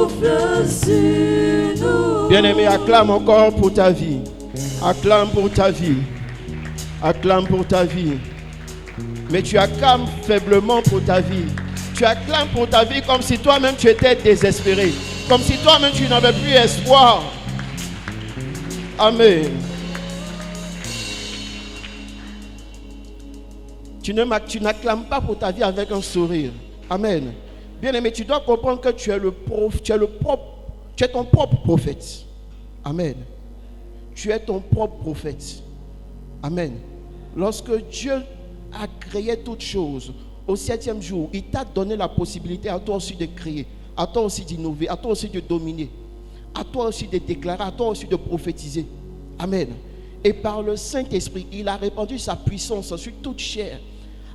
souffle sur nous. Bien-aimé, acclame encore pour ta vie. Acclame pour ta vie. Acclame pour ta vie. Mais tu acclames faiblement pour ta vie. Tu acclames pour ta vie comme si toi-même tu étais désespéré. Comme si toi-même tu n'avais plus espoir. Amen. Tu n'acclames pas pour ta vie avec un sourire. Amen. Bien-aimé, tu dois comprendre que tu es ton propre prophète. Amen. Tu es ton propre prophète. Amen. Lorsque Dieu a créé toutes choses, au 7e jour, il t'a donné la possibilité à toi aussi de créer, à toi aussi d'innover, à toi aussi de dominer, à toi aussi de déclarer, à toi aussi de prophétiser. Amen. Et par le Saint-Esprit, il a répandu sa puissance sur toute chair,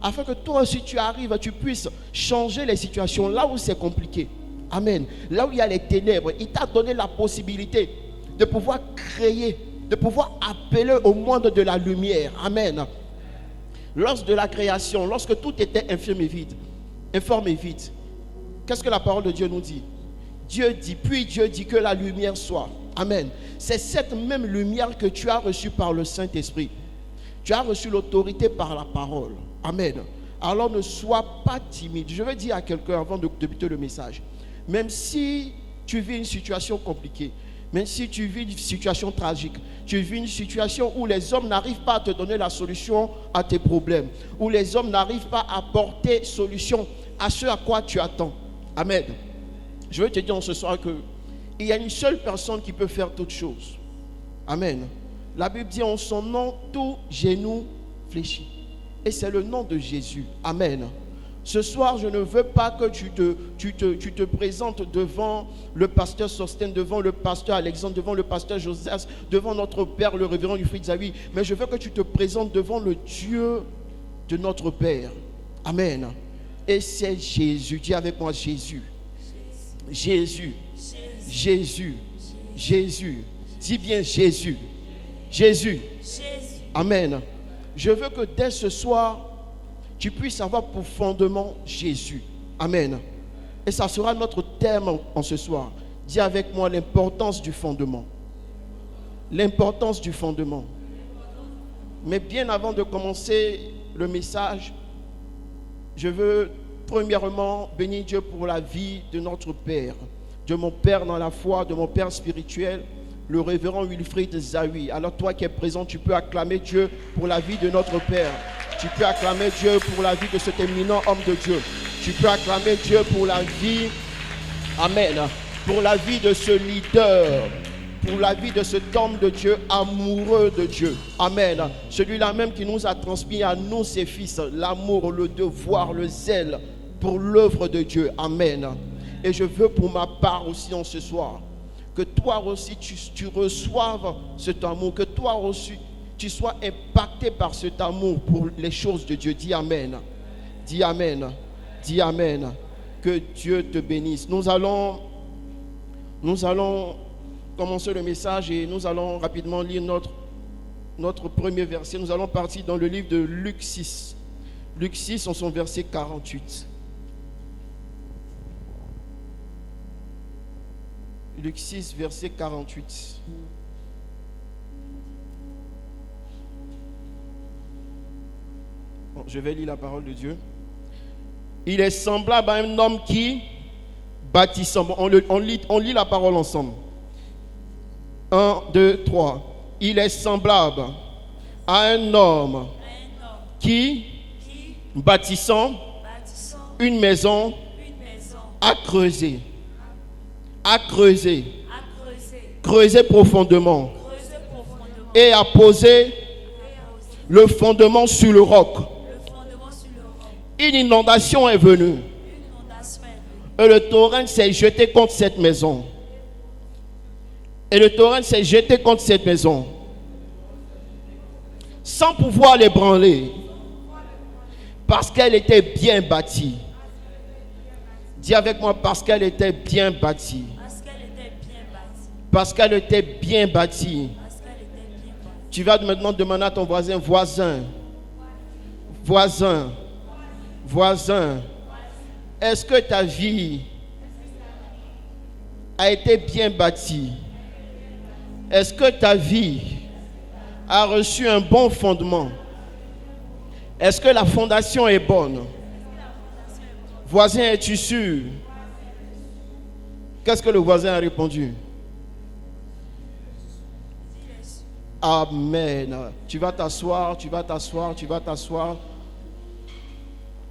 afin que toi aussi tu arrives, tu puisses changer les situations là où c'est compliqué. Amen. Là où il y a les ténèbres, il t'a donné la possibilité de pouvoir créer, de pouvoir appeler au monde de la lumière. Amen. Lors de la création, lorsque tout était informe et vide, qu'est-ce que la parole de Dieu nous dit? Dieu dit que la lumière soit. Amen. C'est cette même lumière que tu as reçue par le Saint-Esprit. Tu as reçu l'autorité par la parole. Amen. Alors ne sois pas timide. Je vais dire à quelqu'un avant de débuter le message. Même si tu vis une situation compliquée, même si tu vis une situation tragique, tu vis une situation où les hommes n'arrivent pas à te donner la solution à tes problèmes, où les hommes n'arrivent pas à apporter solution à ce à quoi tu attends. Amen. Je veux te dire ce soir qu'il y a une seule personne qui peut faire toutes choses. Amen. La Bible dit en son nom, tout genou fléchit. Et c'est le nom de Jésus. Amen. Ce soir, je ne veux pas que tu te présentes devant le pasteur Sostène, devant le pasteur Alexandre, devant le pasteur Joseph, devant notre Père, le révérend Wilfried Zawi, mais je veux que tu te présentes devant le Dieu de notre Père. Amen. Et c'est Jésus. Dis avec moi Jésus. Jésus. Jésus. Jésus. Dis bien Jésus. Jésus. Amen. Je veux que dès ce soir, tu puisses avoir pour fondement Jésus. Amen. Et ça sera notre thème en ce soir. Dis avec moi l'importance du fondement. L'importance du fondement. Mais bien avant de commencer le message, je veux premièrement bénir Dieu pour la vie de notre Père, de mon Père dans la foi, de mon Père spirituel, le révérend Wilfried Zawi. Alors toi qui es présent, tu peux acclamer Dieu pour la vie de notre Père. Tu peux acclamer Dieu pour la vie de cet éminent homme de Dieu. Tu peux acclamer Dieu pour la vie, amen, pour la vie de ce leader, pour la vie de cet homme de Dieu, amoureux de Dieu. Amen. Celui-là même qui nous a transmis à nous, ses fils, l'amour, le devoir, le zèle pour l'œuvre de Dieu. Amen. Et je veux pour ma part aussi en ce soir, que toi aussi tu reçoives cet amour, que toi aussi tu sois impacté par cet amour pour les choses de Dieu. Dis Amen. Dis Amen. Dis Amen. Que Dieu te bénisse. Nous allons commencer le message et nous allons rapidement lire notre premier verset. Nous allons partir dans le livre de Luc 6. Luc 6 en son verset 48. Luc 6, verset 48. Bon, je vais lire la parole de Dieu. Il est semblable à un homme qui bâtissant. Bon, on lit la parole ensemble. 1, 2, 3. Il est semblable à un homme qui bâtissant une maison a creusé. Creuser profondément et a posé le fondement sur le roc. Une inondation est venue et le torrent s'est jeté contre cette maison. Sans pouvoir l'ébranler parce qu'elle était bien bâtie. Dis avec moi, parce qu'elle était bien bâtie. Parce qu'elle était bien bâtie. Tu vas maintenant demander à ton voisin, voisin, est-ce que ta vie a été bien bâti? Est-ce que ta vie a reçu un bon fondement? Est-ce que la fondation est bonne? Voisin, es-tu sûr? Qu'est-ce que le voisin a répondu? Amen. Tu vas t'asseoir.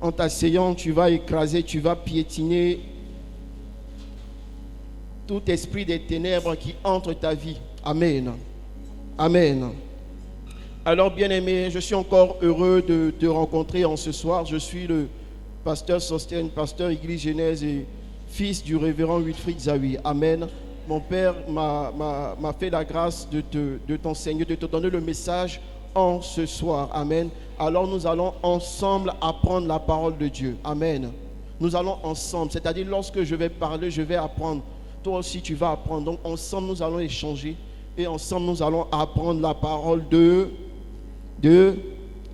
En t'asseyant, tu vas écraser, tu vas piétiner tout esprit des ténèbres qui entre ta vie. Amen. Amen. Alors, bien-aimé, je suis encore heureux de te rencontrer en ce soir. Je suis le pasteur Sostène, pasteur Église Genèse et fils du révérend Wilfried Zawi. Amen. Mon père m'a fait la grâce de t'enseigner, de te donner le message en ce soir. Amen. Alors nous allons ensemble apprendre la parole de Dieu. Amen. Nous allons ensemble, c'est-à-dire lorsque je vais parler, je vais apprendre. Toi aussi tu vas apprendre. Donc ensemble nous allons échanger et ensemble nous allons apprendre la parole de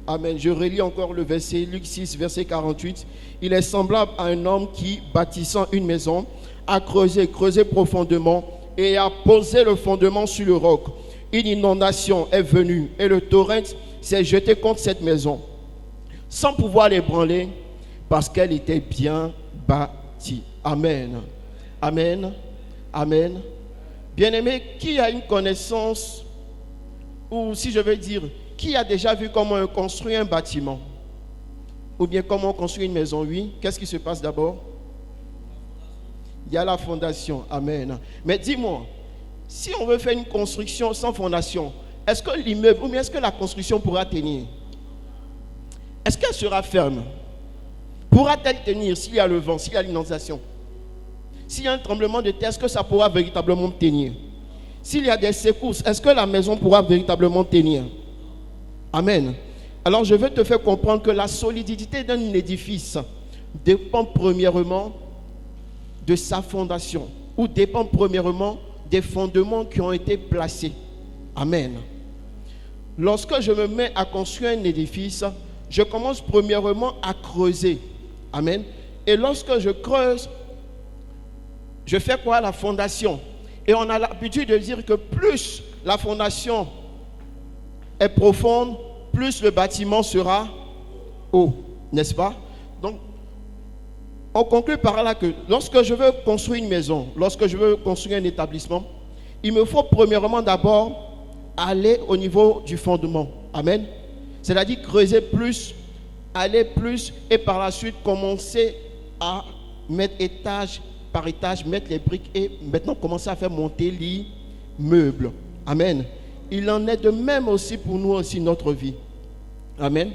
Amen. Je relis encore le verset, Luc 6, verset 48. Il est semblable à un homme qui, bâtissant une maison, a creusé profondément et a posé le fondement sur le roc. Une inondation est venue et le torrent s'est jeté contre cette maison, sans pouvoir l'ébranler, parce qu'elle était bien bâtie. Amen. Amen. Amen. Bien-aimé, qui a une connaissance, ou si je veux dire, qui a déjà vu comment on construit un bâtiment? Ou bien comment on construit une maison? Oui. Qu'est-ce qui se passe d'abord? Il y a la fondation. Amen. Mais dis-moi, si on veut faire une construction sans fondation, est-ce que l'immeuble ou bien est-ce que la construction pourra tenir? Est-ce qu'elle sera ferme? Pourra-t-elle tenir s'il y a le vent, s'il y a l'inondation? S'il y a un tremblement de terre, est-ce que ça pourra véritablement tenir? S'il y a des secousses, est-ce que la maison pourra véritablement tenir? Amen. Alors je veux te faire comprendre que la solidité d'un édifice dépend premièrement de sa fondation ou dépend premièrement des fondements qui ont été placés. Amen. Lorsque je me mets à construire un édifice, je commence premièrement à creuser. Amen. Et lorsque je creuse, je fais quoi? La fondation. Et on a l'habitude de dire que plus la fondation est profonde, plus le bâtiment sera haut, n'est-ce pas? Donc, on conclut par là que lorsque je veux construire une maison, lorsque je veux construire un établissement, il me faut premièrement d'abord aller au niveau du fondement. Amen. C'est-à-dire creuser plus, aller plus et par la suite commencer à mettre étage par étage, mettre les briques et maintenant commencer à faire monter l'immeuble. Amen. Il en est de même aussi pour nous aussi notre vie. Amen.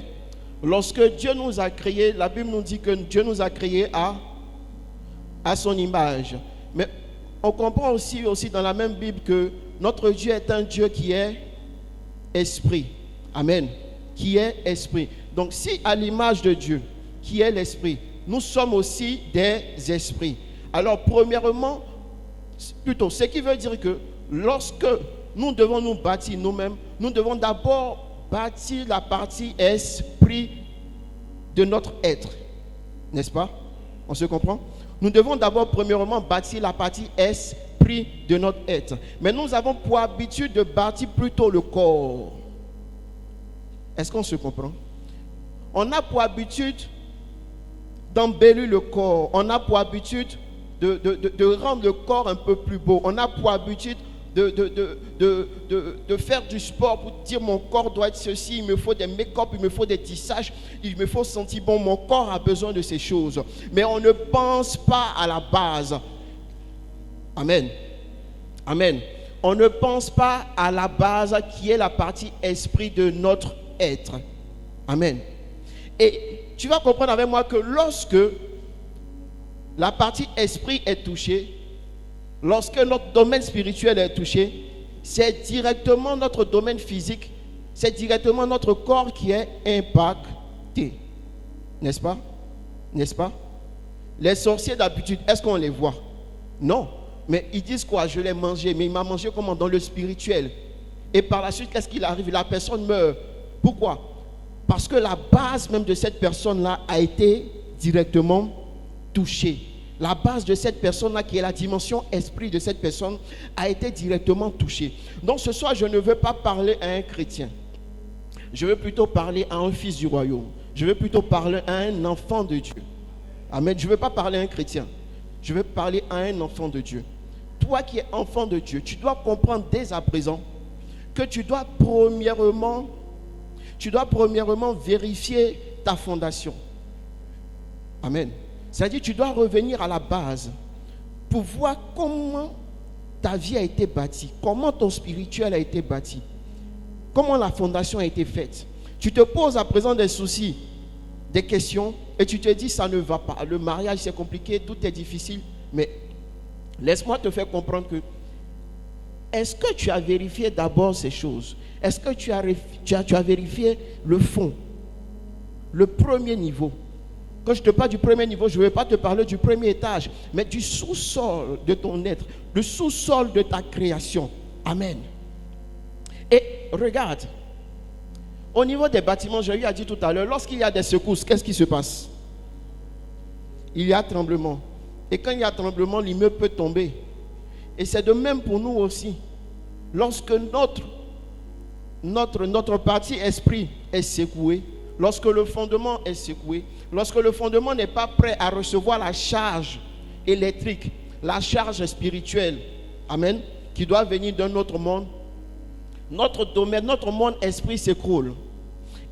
Lorsque Dieu nous a créés, la Bible nous dit que Dieu nous a créés à son image. Mais on comprend aussi dans la même Bible que notre Dieu est un Dieu qui est esprit. Amen. Qui est esprit. Donc si à l'image de Dieu, qui est l'esprit, nous sommes aussi des esprits. Alors premièrement, plutôt, ce qui veut dire que lorsque nous devons nous bâtir nous-mêmes, nous devons d'abord bâtir la partie esprit de notre être. N'est-ce pas? On se comprend? Nous devons d'abord premièrement bâtir la partie esprit de notre être. Mais nous avons pour habitude de bâtir plutôt le corps. Est-ce qu'on se comprend? On a pour habitude d'embellir le corps. On a pour habitude de rendre le corps un peu plus beau. On a pour habitude de faire du sport pour dire mon corps doit être ceci, il me faut des make-up, il me faut des tissages, il me faut sentir bon, mon corps a besoin de ces choses. Mais on ne pense pas à la base. Amen. Amen. On ne pense pas à la base qui est la partie esprit de notre être. Amen. Et tu vas comprendre avec moi que lorsque la partie esprit est touchée, lorsque notre domaine spirituel est touché, c'est directement notre domaine physique, c'est directement notre corps qui est impacté. N'est-ce pas? N'est-ce pas? Les sorciers d'habitude, est-ce qu'on les voit? Non. Mais ils disent quoi? Je l'ai mangé. Mais il m'a mangé comment? Dans le spirituel. Et par la suite, qu'est-ce qu'il arrive? La personne meurt. Pourquoi? Parce que la base même de cette personne-là a été directement touchée. La base de cette personne-là, qui est la dimension esprit de cette personne, a été directement touchée. Donc ce soir, je ne veux pas parler à un chrétien. Je veux plutôt parler à un fils du royaume. Je veux plutôt parler à un enfant de Dieu. Amen. Je ne veux pas parler à un chrétien. Je veux parler à un enfant de Dieu. Toi qui es enfant de Dieu, tu dois comprendre dès à présent que tu dois premièrement vérifier ta fondation. Amen. C'est-à-dire, tu dois revenir à la base pour voir comment ta vie a été bâtie, comment ton spirituel a été bâti, comment la fondation a été faite. Tu te poses à présent des soucis, des questions, et tu te dis, ça ne va pas. Le mariage, c'est compliqué, tout est difficile. Mais laisse-moi te faire comprendre que, est-ce que tu as vérifié d'abord ces choses? Est-ce que tu as vérifié le fond, le premier niveau? Quand je te parle du premier niveau, je ne vais pas te parler du premier étage, mais du sous-sol de ton être, le sous-sol de ta création. Amen. Et regarde, au niveau des bâtiments, je lui ai dit tout à l'heure, lorsqu'il y a des secousses, qu'est-ce qui se passe? Il y a tremblement. Et quand il y a tremblement, l'immeuble peut tomber. Et c'est de même pour nous aussi. Lorsque notre partie esprit est secouée, lorsque le fondement est secoué, lorsque le fondement n'est pas prêt à recevoir la charge électrique, la charge spirituelle, amen, qui doit venir d'un autre monde, notre domaine, notre monde esprit s'écroule.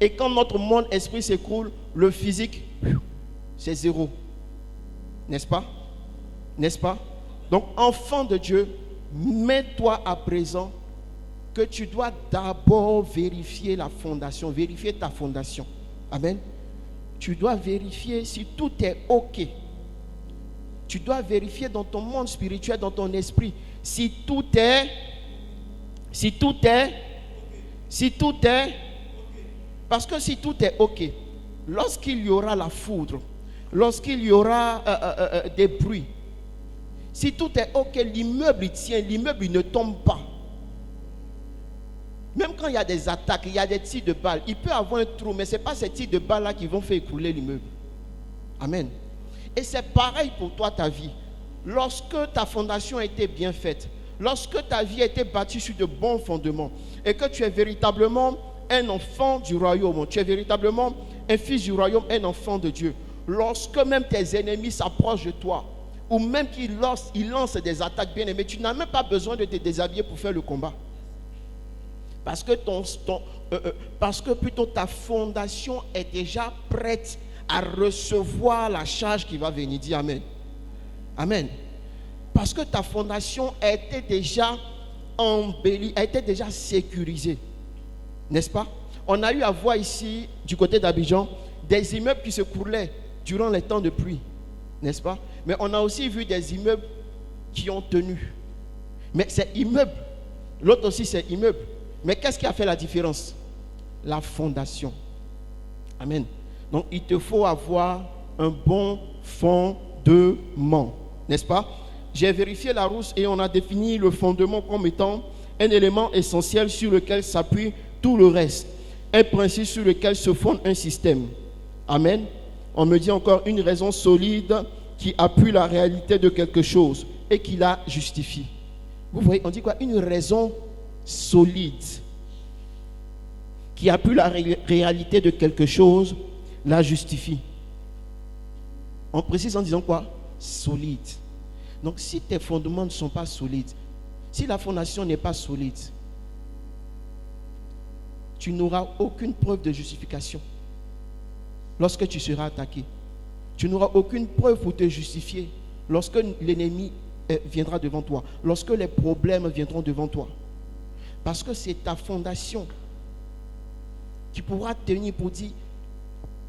Et quand notre monde esprit s'écroule, le physique, c'est zéro. N'est-ce pas? N'est-ce pas? Donc, enfant de Dieu, mets-toi à présent que tu dois d'abord vérifier la fondation, vérifier ta fondation. Amen. Tu dois vérifier si tout est OK. Tu dois vérifier dans ton monde spirituel, dans ton esprit, si tout est, parce que si tout est OK, lorsqu'il y aura la foudre, lorsqu'il y aura des bruits, si tout est OK, l'immeuble il tient, l'immeuble il ne tombe pas. Même quand il y a des attaques, il y a des tirs de balles, il peut avoir un trou, mais ce n'est pas ces tirs de balles-là qui vont faire écrouler l'immeuble. Amen. Et c'est pareil pour toi, ta vie. Lorsque ta fondation a été bien faite, lorsque ta vie a été bâtie sur de bons fondements, et que tu es véritablement un enfant du royaume, tu es véritablement un fils du royaume, un enfant de Dieu, lorsque même tes ennemis s'approchent de toi, ou même qu'ils lancent des attaques bien aimées, tu n'as même pas besoin de te déshabiller pour faire le combat. Parce que plutôt ta fondation est déjà prête à recevoir la charge qui va venir. Dis Amen. Amen. Parce que ta fondation a été déjà embellie, a été déjà sécurisée. N'est-ce pas? On a eu à voir ici, du côté d'Abidjan, des immeubles qui se coulaient durant les temps de pluie. N'est-ce pas? Mais on a aussi vu des immeubles qui ont tenu. Mais c'est immeuble. L'autre aussi, c'est immeuble. Mais qu'est-ce qui a fait la différence? La fondation. Amen. Donc, il te faut avoir un bon fondement. N'est-ce pas? J'ai vérifié la rousse et on a défini le fondement comme étant un élément essentiel sur lequel s'appuie tout le reste. Un principe sur lequel se fonde un système. Amen. On me dit encore une raison solide qui appuie la réalité de quelque chose et qui la justifie. Vous voyez, on dit quoi? Une raison solide qui appuie la réalité de quelque chose, la justifie. On précise en disant quoi? Solide. Donc si tes fondements ne sont pas solides, si la fondation n'est pas solide, tu n'auras aucune preuve de justification lorsque tu seras attaqué. Tu n'auras aucune preuve pour te justifier lorsque l'ennemi viendra devant toi, lorsque les problèmes viendront devant toi. Parce que c'est ta fondation qui pourra tenir pour dire,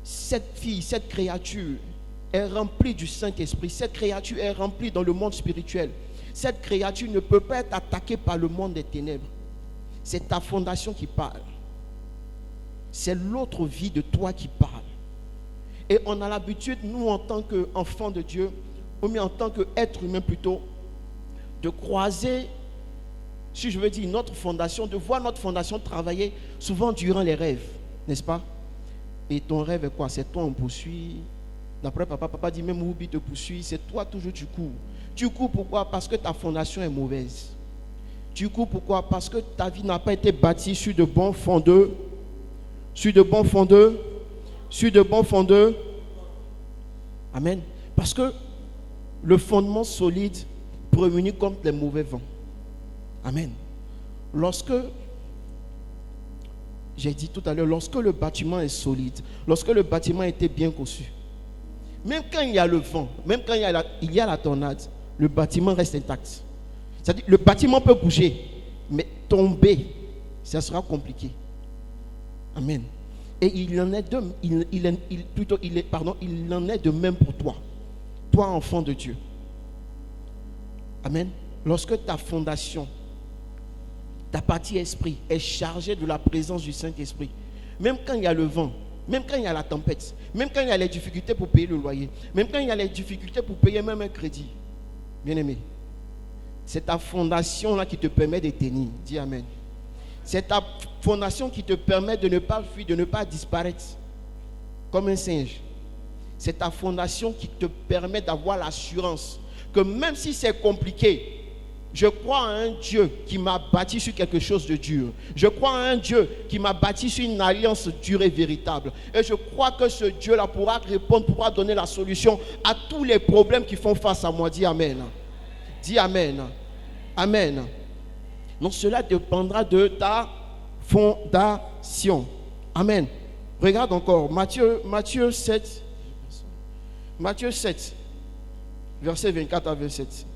cette fille, cette créature est remplie du Saint-Esprit, cette créature est remplie dans le monde spirituel. Cette créature ne peut pas être attaquée par le monde des ténèbres. C'est ta fondation qui parle. C'est l'autre vie de toi qui parle. Et on a l'habitude, nous en tant qu'enfants de Dieu, ou bien en tant qu'être humain plutôt, de croiser, si je veux dire, notre fondation, de voir notre fondation travailler souvent durant les rêves, n'est-ce pas? Et ton rêve est quoi? C'est toi on poursuit, D'après papa, papa dit même Whoopi te poursuit, c'est toi toujours tu cours. Tu cours pourquoi? Parce que ta fondation est mauvaise. Tu cours pourquoi? Parce que ta vie n'a pas été bâtie sur de bons fondeurs. Sur de bons fondeurs. Sur de bons fondeurs. Amen. Parce que le fondement solide prémunit contre les mauvais vents. Amen. Lorsque, j'ai dit tout à l'heure, lorsque le bâtiment est solide, lorsque le bâtiment a été bien conçu, même quand il y a le vent, même quand il y a la tornade, le bâtiment reste intact. C'est-à-dire, le bâtiment peut bouger, mais tomber, ça sera compliqué. Amen. Et il en est de même pour toi. Toi, enfant de Dieu. Amen. Lorsque ta fondation, ta partie esprit est chargée de la présence du Saint-Esprit, même quand il y a le vent, même quand il y a la tempête, même quand il y a les difficultés pour payer le loyer, même quand il y a les difficultés pour payer même un crédit, bien-aimé, c'est ta fondation là qui te permet de tenir. Dis Amen. C'est ta fondation qui te permet de ne pas fuir, de ne pas disparaître comme un singe. C'est ta fondation qui te permet d'avoir l'assurance que même si c'est compliqué, je crois à un Dieu qui m'a bâti sur quelque chose de dur. Je crois à un Dieu qui m'a bâti sur une alliance dure et véritable. Et je crois que ce Dieu-là pourra répondre, pourra donner la solution à tous les problèmes qui font face à moi. Dis Amen. Dis Amen. Amen. Donc cela dépendra de ta fondation. Amen. Regarde encore Matthieu 7. Matthieu 7, verset 24 à 27.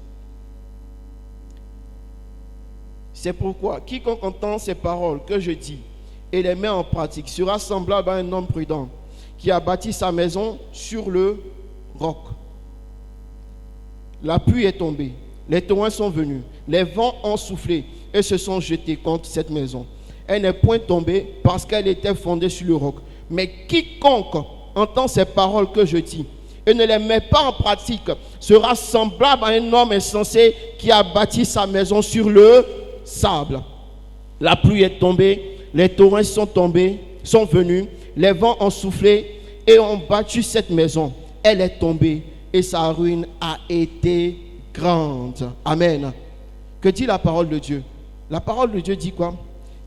C'est pourquoi quiconque entend ces paroles que je dis et les met en pratique sera semblable à un homme prudent qui a bâti sa maison sur le roc. La pluie est tombée, les torrents sont venus, les vents ont soufflé et se sont jetés contre cette maison. Elle n'est point tombée parce qu'elle était fondée sur le roc. Mais quiconque entend ces paroles que je dis et ne les met pas en pratique sera semblable à un homme insensé qui a bâti sa maison sur le sable. La pluie est tombée, les torrents sont venus, les vents ont soufflé et ont battu cette maison. Elle est tombée et sa ruine a été grande. Amen. Que dit la parole de Dieu? La parole de Dieu dit quoi?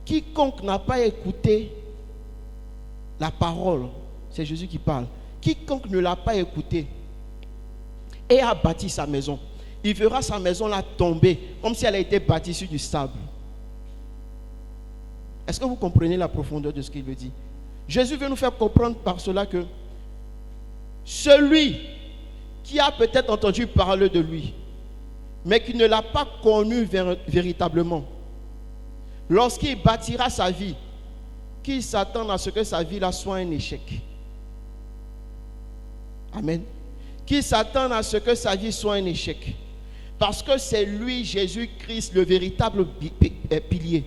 Quiconque n'a pas écouté la parole, c'est Jésus qui parle. Quiconque ne l'a pas écouté et a bâti sa maison, il verra sa maison là tomber comme si elle a été bâtie sur du sable. Est-ce que vous comprenez la profondeur de ce qu'il veut dire? Jésus veut nous faire comprendre par cela que celui qui a peut-être entendu parler de lui, mais qui ne l'a pas connu véritablement, lorsqu'il bâtira sa vie, qu'il s'attende à ce que sa vie là soit un échec. Amen. Qu'il s'attende à ce que sa vie soit un échec. Parce que c'est lui, Jésus-Christ, le véritable pilier.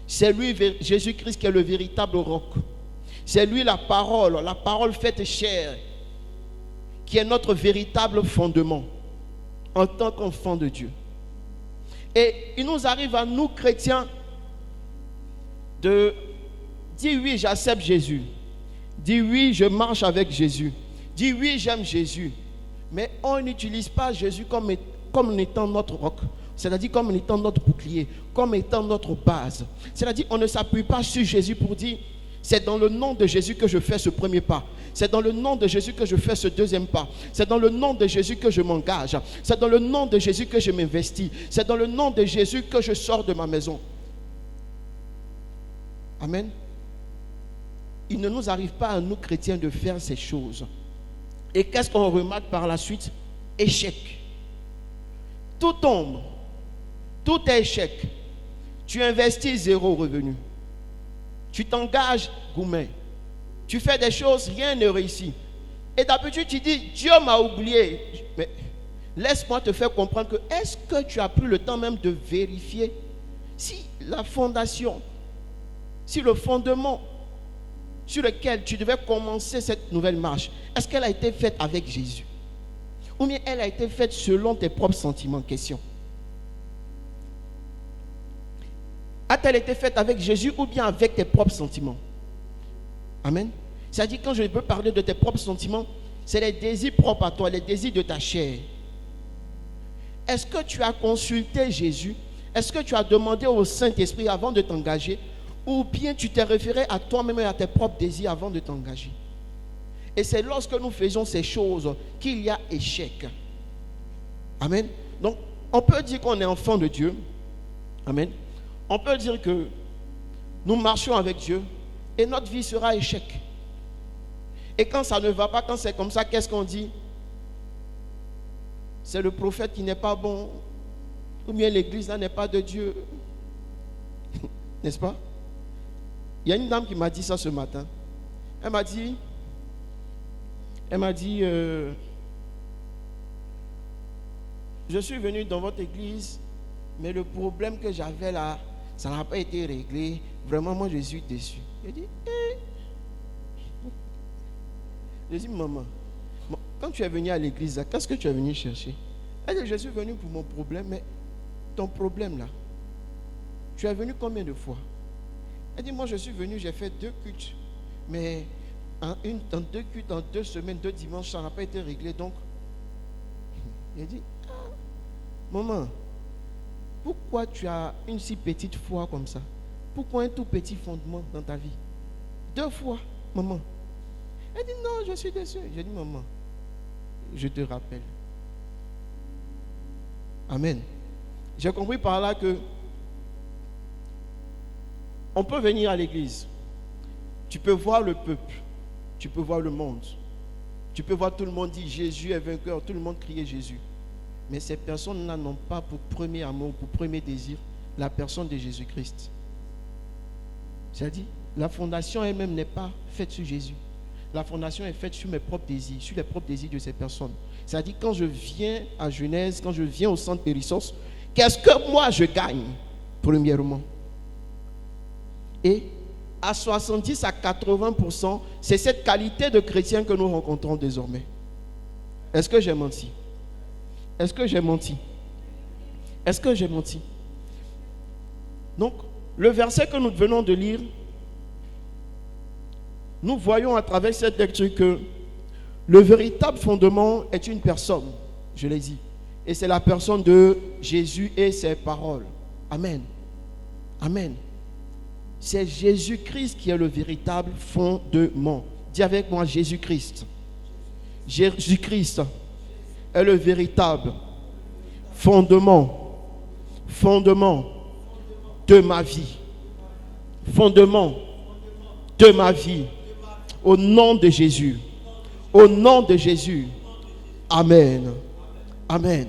C'est lui, Jésus-Christ, qui est le véritable roc. C'est lui la parole faite chair, qui est notre véritable fondement en tant qu'enfant de Dieu. Et il nous arrive à nous, chrétiens, de dire oui, j'accepte Jésus. Dire oui, je marche avec Jésus. Dire oui, j'aime Jésus. Mais on n'utilise pas Jésus comme étant notre roc. C'est-à-dire comme étant notre bouclier, comme étant notre base. C'est-à-dire on ne s'appuie pas sur Jésus pour dire c'est dans le nom de Jésus que je fais ce premier pas. C'est dans le nom de Jésus que je fais ce deuxième pas. C'est dans le nom de Jésus que je m'engage. C'est dans le nom de Jésus que je m'investis. C'est dans le nom de Jésus que je sors de ma maison. Amen. Il ne nous arrive pas à nous chrétiens de faire ces choses. Et qu'est-ce qu'on remarque par la suite? Échec. Tout tombe. Tout est échec. Tu investis 0 revenu. Tu t'engages, gourmet. Tu fais des choses, rien ne réussit. Et d'habitude, tu dis, Dieu m'a oublié. Mais laisse-moi te faire comprendre que est-ce que tu as pris le temps même de vérifier si la fondation, si le fondement sur lequel tu devais commencer cette nouvelle marche, est-ce qu'elle a été faite avec Jésus? Ou bien elle a été faite selon tes propres sentiments? Question. A-t-elle été faite avec Jésus ou bien avec tes propres sentiments? Amen. C'est-à-dire quand je peux parler de tes propres sentiments, C'est les désirs propres à toi, les désirs de ta chair. Est-ce que tu as consulté Jésus? Est-ce que tu as demandé au Saint-Esprit avant de t'engager? Ou bien tu t'es référé à toi-même et à tes propres désirs avant de t'engager? Et c'est lorsque nous faisons ces choses qu'il y a échec. Amen. Donc, on peut dire qu'on est enfant de Dieu. Amen. On peut dire que nous marchons avec Dieu et notre vie sera échec. Et quand ça ne va pas, quand c'est comme ça, qu'est-ce qu'on dit? C'est le prophète qui n'est pas bon. Ou bien l'église là n'est pas de Dieu. N'est-ce pas? Il y a une dame qui m'a dit ça ce matin. Elle m'a dit, je suis venu dans votre église, mais le problème que j'avais là, ça n'a pas été réglé. Vraiment, moi, je suis déçu. J'ai dit, Je dis, maman, quand tu es venu à l'église, qu'est-ce que tu es venu chercher? Elle dit, je suis venu pour mon problème, mais ton problème là, tu es venu combien de fois? Elle dit, moi, je suis venu, j'ai fait 2 cultes, mais en 2 cultes, en 2 semaines, 2 dimanches, ça n'a pas été réglé. Donc, j'ai dit, maman, pourquoi tu as une si petite foi comme ça? Pourquoi un tout petit fondement dans ta vie? 2 fois, maman. Elle dit, non, je suis déçu. J'ai dit, maman, je te rappelle. Amen. J'ai compris par là que on peut venir à l'église. Tu peux voir le peuple. Tu peux voir le monde. Tu peux voir tout le monde dire Jésus est vainqueur. Tout le monde crier Jésus. Mais ces personnes-là n'ont pas pour premier amour, pour premier désir, la personne de Jésus-Christ. C'est-à-dire, la fondation elle-même n'est pas faite sur Jésus. La fondation est faite sur mes propres désirs, sur les propres désirs de ces personnes. C'est-à-dire, quand je viens à Genèse, quand je viens au centre des ressources, qu'est-ce que moi je gagne, premièrement? Et à 70 à 80%, c'est cette qualité de chrétien que nous rencontrons désormais. Est-ce que j'ai menti? Est-ce que j'ai menti? Est-ce que j'ai menti? Donc, le verset que nous venons de lire, nous voyons à travers cette lecture que le véritable fondement est une personne, je l'ai dit. Et c'est la personne de Jésus et ses paroles. Amen. Amen. C'est Jésus-Christ qui est le véritable fondement. Dis avec moi, Jésus-Christ. Jésus-Christ est le véritable fondement. Fondement de ma vie. Fondement de ma vie. Au nom de Jésus. Au nom de Jésus. Amen. Amen.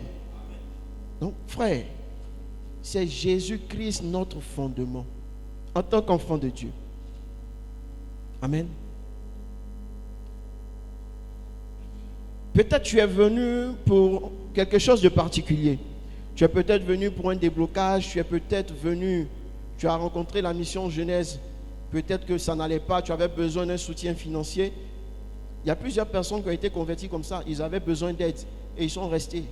Donc, frère, c'est Jésus-Christ notre fondement. En tant qu'enfant de Dieu. Amen. Peut-être tu es venu pour quelque chose de particulier. Tu es peut-être venu pour un déblocage. Tu es peut-être venu, tu as rencontré la mission Genèse. Peut-être que ça n'allait pas, tu avais besoin d'un soutien financier. Il y a plusieurs personnes qui ont été converties comme ça. Ils avaient besoin d'aide et ils sont restés.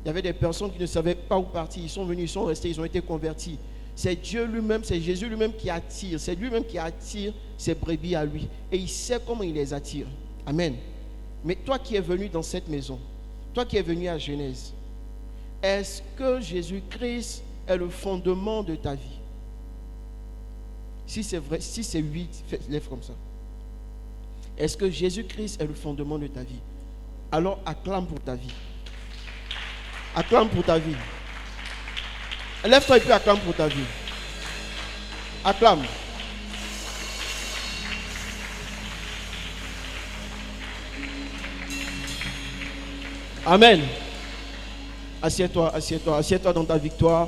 Il y avait des personnes qui ne savaient pas où partir. Ils sont venus, ils sont restés, ils ont été convertis. C'est Dieu lui-même, c'est Jésus lui-même qui attire. C'est lui-même qui attire ses brebis à lui. Et il sait comment il les attire. Amen. Mais toi qui es venu dans cette maison, toi qui es venu à Genèse, est-ce que Jésus-Christ est le fondement de ta vie? Si c'est vrai, si c'est oui, lève comme ça. Est-ce que Jésus-Christ est le fondement de ta vie? Alors acclame pour ta vie. Acclame pour ta vie. Lève-toi et puis acclame pour ta vie. Acclame. Amen. Assieds-toi, assieds-toi, assieds-toi dans ta victoire.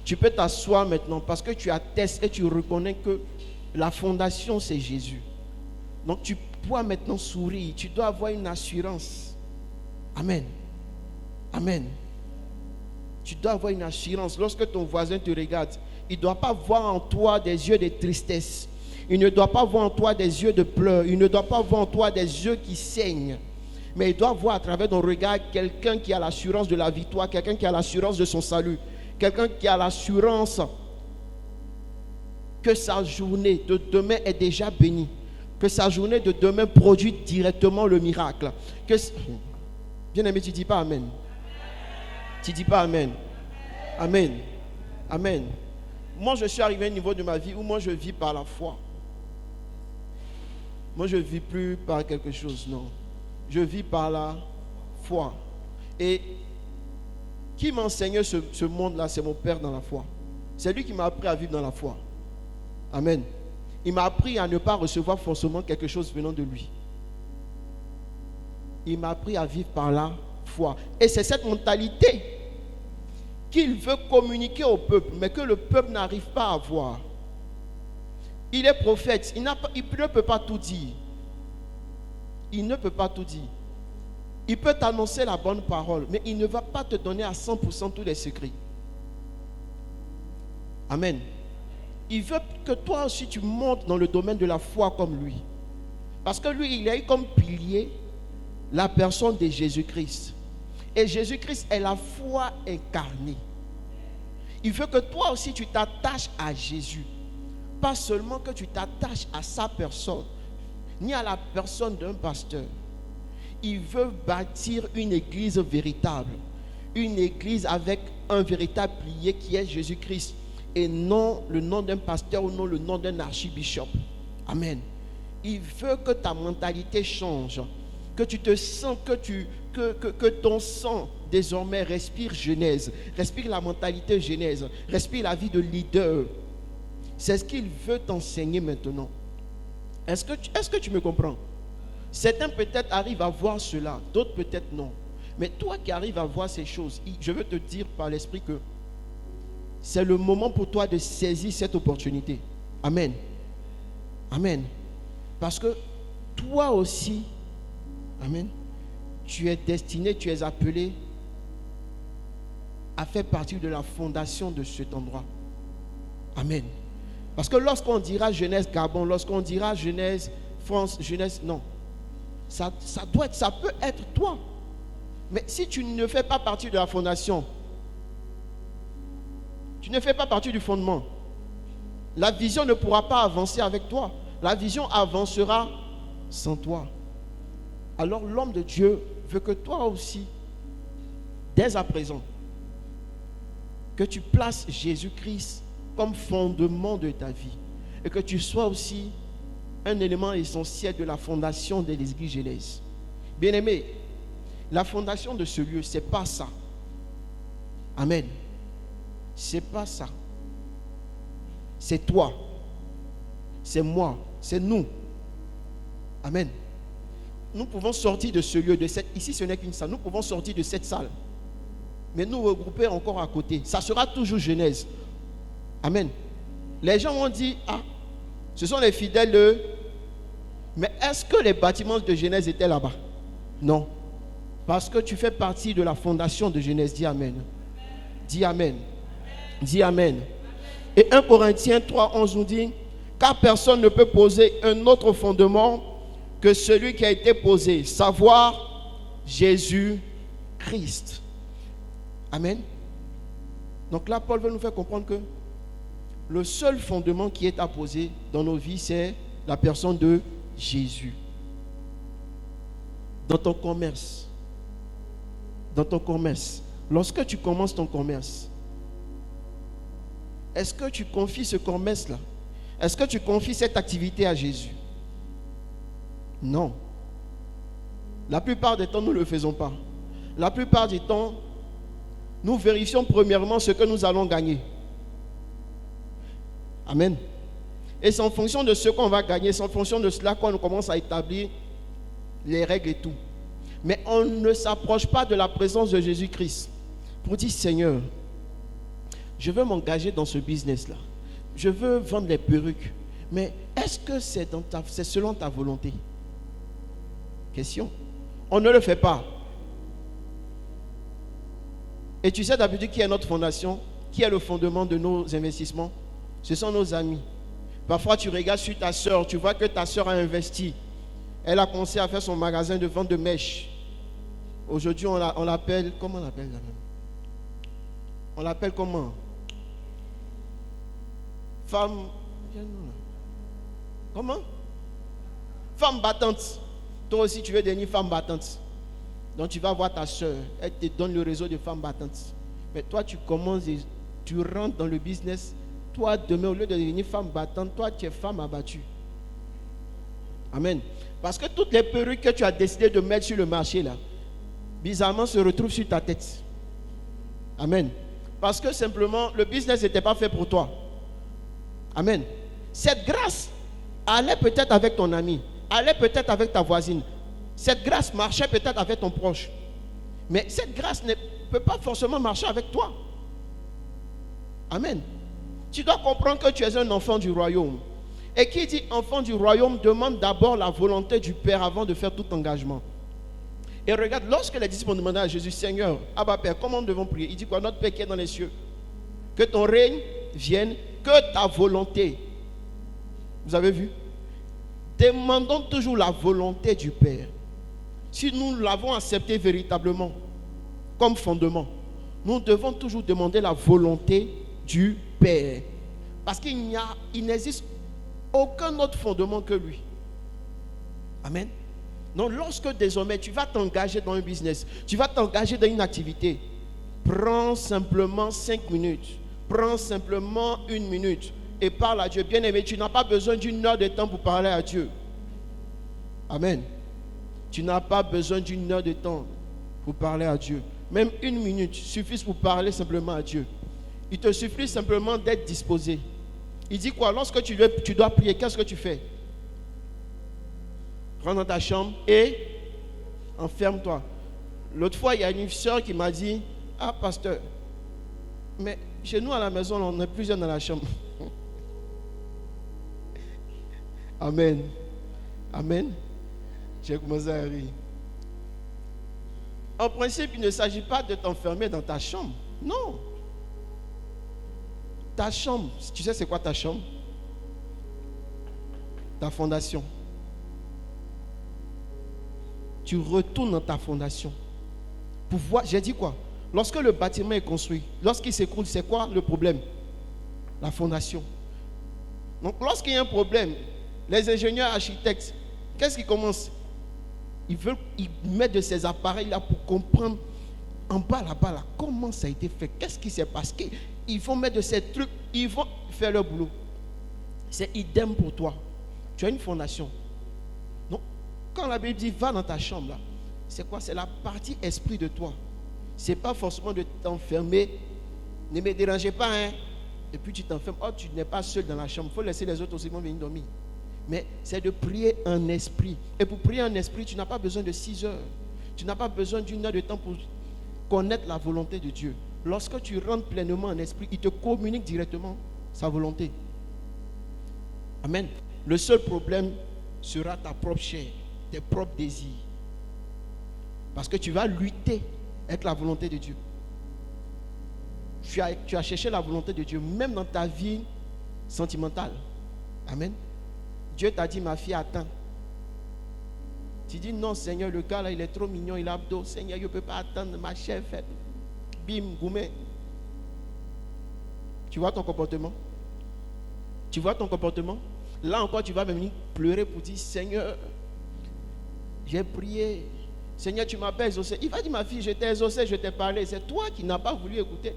Tu peux t'asseoir maintenant parce que tu attestes et tu reconnais que la fondation c'est Jésus. Donc tu dois maintenant sourire. Tu dois avoir une assurance. Amen. Amen. Tu dois avoir une assurance. Lorsque ton voisin te regarde, il ne doit pas voir en toi des yeux de tristesse. Il ne doit pas voir en toi des yeux de pleurs. Il ne doit pas voir en toi des yeux qui saignent. Mais il doit voir à travers ton regard quelqu'un qui a l'assurance de la victoire, quelqu'un qui a l'assurance de son salut, quelqu'un qui a l'assurance que sa journée de demain est déjà bénie. Que sa journée de demain produise directement le miracle. Bien-aimé, tu ne dis pas Amen. Tu ne dis pas Amen. Amen. Amen. Moi, je suis arrivé à un niveau de ma vie où moi, je vis par la foi. Moi, je ne vis plus par quelque chose, non. Je vis par la foi. Et qui m'a enseigné ce monde-là, c'est mon Père dans la foi. C'est lui qui m'a appris à vivre dans la foi. Amen. Il m'a appris à ne pas recevoir forcément quelque chose venant de lui. Il m'a appris à vivre par la foi. Et c'est cette mentalité qu'il veut communiquer au peuple, mais que le peuple n'arrive pas à voir. Il est prophète, il ne peut pas tout dire. Il ne peut pas tout dire. Il peut t'annoncer la bonne parole, mais il ne va pas te donner à 100% tous les secrets. Amen. Il veut que toi aussi tu montes dans le domaine de la foi comme lui. Parce que lui, il a eu comme pilier la personne de Jésus-Christ. Et Jésus-Christ est la foi incarnée. Il veut que toi aussi tu t'attaches à Jésus. Pas seulement que tu t'attaches à sa personne, ni à la personne d'un pasteur. Il veut bâtir une église véritable. Une église avec un véritable pilier qui est Jésus-Christ. Et non le nom d'un pasteur ou non le nom d'un archibishop. Amen. Il veut que ta mentalité change. Que tu te sens, que ton sang désormais respire Genèse. Respire la mentalité Genèse. Respire la vie de leader. C'est ce qu'il veut t'enseigner maintenant. Est-ce que tu me comprends? Certains peut-être arrivent à voir cela, d'autres peut-être non. Mais toi qui arrives à voir ces choses, je veux te dire par l'esprit que c'est le moment pour toi de saisir cette opportunité. Amen. Amen. Parce que toi aussi, amen, tu es destiné, tu es appelé à faire partie de la fondation de cet endroit. Amen. Parce que lorsqu'on dira Genèse Gabon, lorsqu'on dira Genèse France, Genèse, non. Ça peut être toi. Mais si tu ne fais pas partie de la fondation, tu ne fais pas partie du fondement, la vision ne pourra pas avancer avec toi. La vision avancera sans toi. Alors l'homme de Dieu veut que toi aussi, dès à présent, que tu places Jésus-Christ comme fondement de ta vie et que tu sois aussi un élément essentiel de la fondation de l'église Genèse. Bien-aimé, la fondation de ce lieu, ce n'est pas ça. Amen. Ce n'est pas ça. C'est toi. C'est moi. C'est nous. Amen. Nous pouvons sortir de ce lieu, ici ce n'est qu'une salle. Nous pouvons sortir de cette salle. Mais nous regrouper encore à côté. Ça sera toujours Genèse. Amen. Les gens vont dire, ce sont les fidèles de... Mais est-ce que les bâtiments de Genèse étaient là-bas? Non. Parce que tu fais partie de la fondation de Genèse. Dis Amen. Dis Amen. Dis Amen. Et 1 Corinthiens 3:11 nous dit, car personne ne peut poser un autre fondement que celui qui a été posé, savoir Jésus-Christ. Amen. Donc là, Paul veut nous faire comprendre que le seul fondement qui est à poser dans nos vies, c'est la personne de Jésus. Dans ton commerce, lorsque tu commences ton commerce, est-ce que tu confies ce commerce-là? Est-ce que tu confies cette activité à Jésus? Non. La plupart du temps, nous ne le faisons pas. La plupart du temps, nous vérifions premièrement ce que nous allons gagner. Amen. Et c'est en fonction de ce qu'on va gagner, c'est en fonction de cela qu'on commence à établir les règles et tout. Mais on ne s'approche pas de la présence de Jésus-Christ pour dire, Seigneur, je veux m'engager dans ce business-là. Je veux vendre les perruques. Mais est-ce que c'est selon ta volonté? Question. On ne le fait pas. Et tu sais d'habitude qui est notre fondation? Qui est le fondement de nos investissements? Ce sont nos amis. Parfois tu regardes sur ta soeur, tu vois que ta soeur a investi. Elle a commencé à faire son magasin de vente de mèches. Aujourd'hui on l'appelle, comment on l'appelle là même? On l'appelle comment? Femme. Comment? Femme battante. Toi aussi, tu veux devenir femme battante. Donc, tu vas voir ta soeur. Elle te donne le réseau de femmes battantes. Mais toi, tu commences et tu rentres dans le business. Toi, demain, au lieu de devenir femme battante, toi, tu es femme abattue. Amen. Parce que toutes les perruques que tu as décidé de mettre sur le marché, là, bizarrement, se retrouvent sur ta tête. Amen. Parce que simplement, le business n'était pas fait pour toi. Amen. Cette grâce allait peut-être avec ton ami, allait peut-être avec ta voisine. Cette grâce marchait peut-être avec ton proche. Mais cette grâce ne peut pas forcément marcher avec toi. Amen. Tu dois comprendre que tu es un enfant du royaume. Et qui dit enfant du royaume demande d'abord la volonté du Père avant de faire tout engagement. Et regarde, lorsque les disciples ont demandé à Jésus, Seigneur, Abba Père, comment nous devons prier? Il dit quoi? Notre Père qui est dans les cieux. Que ton règne vienne, que ta volonté. Vous avez vu? Demandons toujours la volonté du Père. Si nous l'avons accepté véritablement comme fondement, nous devons toujours demander la volonté du Père. Parce qu'il n'existe aucun autre fondement que lui. Amen. Donc lorsque désormais tu vas t'engager dans un business, tu vas t'engager dans une activité, prends simplement 5 minutes, prends simplement 1 minute et parle à Dieu. Bien-aimé, tu n'as pas besoin d'une heure de temps pour parler à Dieu. Amen. Tu n'as pas besoin d'une heure de temps pour parler à Dieu. Même 1 minute suffit pour parler simplement à Dieu. Il te suffit simplement d'être disposé. Il dit quoi? Lorsque tu dois prier, qu'est-ce que tu fais? Rentre dans ta chambre et enferme-toi. L'autre fois, il y a une soeur qui m'a dit, ah pasteur, mais chez nous à la maison, on est plusieurs dans la chambre. Amen. Amen. J'ai commencé à rire. En principe, il ne s'agit pas de t'enfermer dans ta chambre. Non. Ta chambre, tu sais c'est quoi ta chambre? Ta fondation. Tu retournes dans ta fondation. Pour voir, j'ai dit quoi? Lorsque le bâtiment est construit, lorsqu'il s'écroule, c'est quoi le problème? La fondation. Donc lorsqu'il y a un problème, les ingénieurs architectes, qu'est-ce qu'ils commencent? Ils mettent de ces appareils là pour comprendre en bas là, comment ça a été fait, qu'est-ce qui s'est passé. Ils vont mettre de ces trucs, ils vont faire leur boulot. C'est idem pour toi. Tu as une fondation. Donc, quand la Bible dit va dans ta chambre là, c'est quoi? C'est la partie esprit de toi. C'est pas forcément de t'enfermer. Ne me dérangez pas, hein. Et puis tu t'enfermes. Oh, tu n'es pas seul dans la chambre. Il faut laisser les autres aussi venir dormir. Mais c'est de prier en esprit. Et pour prier en esprit, tu n'as pas besoin de 6 heures. Tu n'as pas besoin d'1 heure de temps pour connaître la volonté de Dieu. Lorsque tu rentres pleinement en esprit, il te communique directement sa volonté. Amen. Le seul problème sera ta propre chair, tes propres désirs. Parce que tu vas lutter avec la volonté de Dieu. Tu as cherché la volonté de Dieu, même dans ta vie sentimentale. Amen. Dieu t'a dit, ma fille, attends. Tu dis, non, Seigneur, le gars là, il est trop mignon, il a abdos. Seigneur, je ne peux pas attendre, ma chair faible. Bim, goumé. Tu vois ton comportement? Tu vois ton comportement? Là encore, tu vas venir pleurer pour dire, Seigneur, j'ai prié. Seigneur, tu m'as pas exaucé. Il va dire, ma fille, je t'ai exaucé, je t'ai parlé. C'est toi qui n'as pas voulu écouter.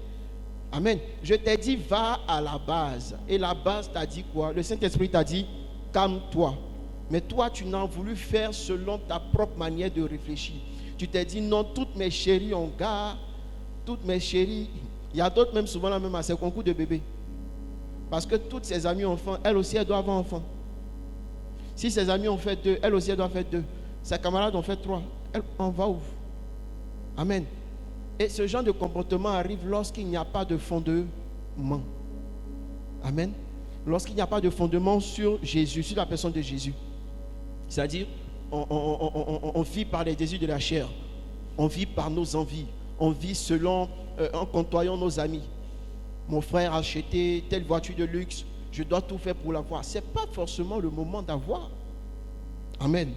Amen. Je t'ai dit, va à la base. Et la base t'a dit quoi? Le Saint-Esprit t'a dit, calme-toi. Mais toi, tu n'as voulu faire selon ta propre manière de réfléchir. Tu t'es dit, non, toutes mes chéries ont gars, toutes mes chéries. Il y a d'autres, même souvent, là même à ses concours de bébés. Parce que toutes ses amies ont enfant, elle aussi, elle doit avoir enfant. Si ses amis ont fait 2, elle aussi, elle doit faire 2. Ses camarades ont fait 3. Elle en va où? Amen. Et ce genre de comportement arrive lorsqu'il n'y a pas de fondement. Amen. Lorsqu'il n'y a pas de fondement sur Jésus, sur la personne de Jésus. C'est-à-dire, on vit par les désirs de la chair. On vit par nos envies. On vit selon, en côtoyant nos amis. Mon frère a acheté telle voiture de luxe. Je dois tout faire pour l'avoir. Ce n'est pas forcément le moment d'avoir. Amen.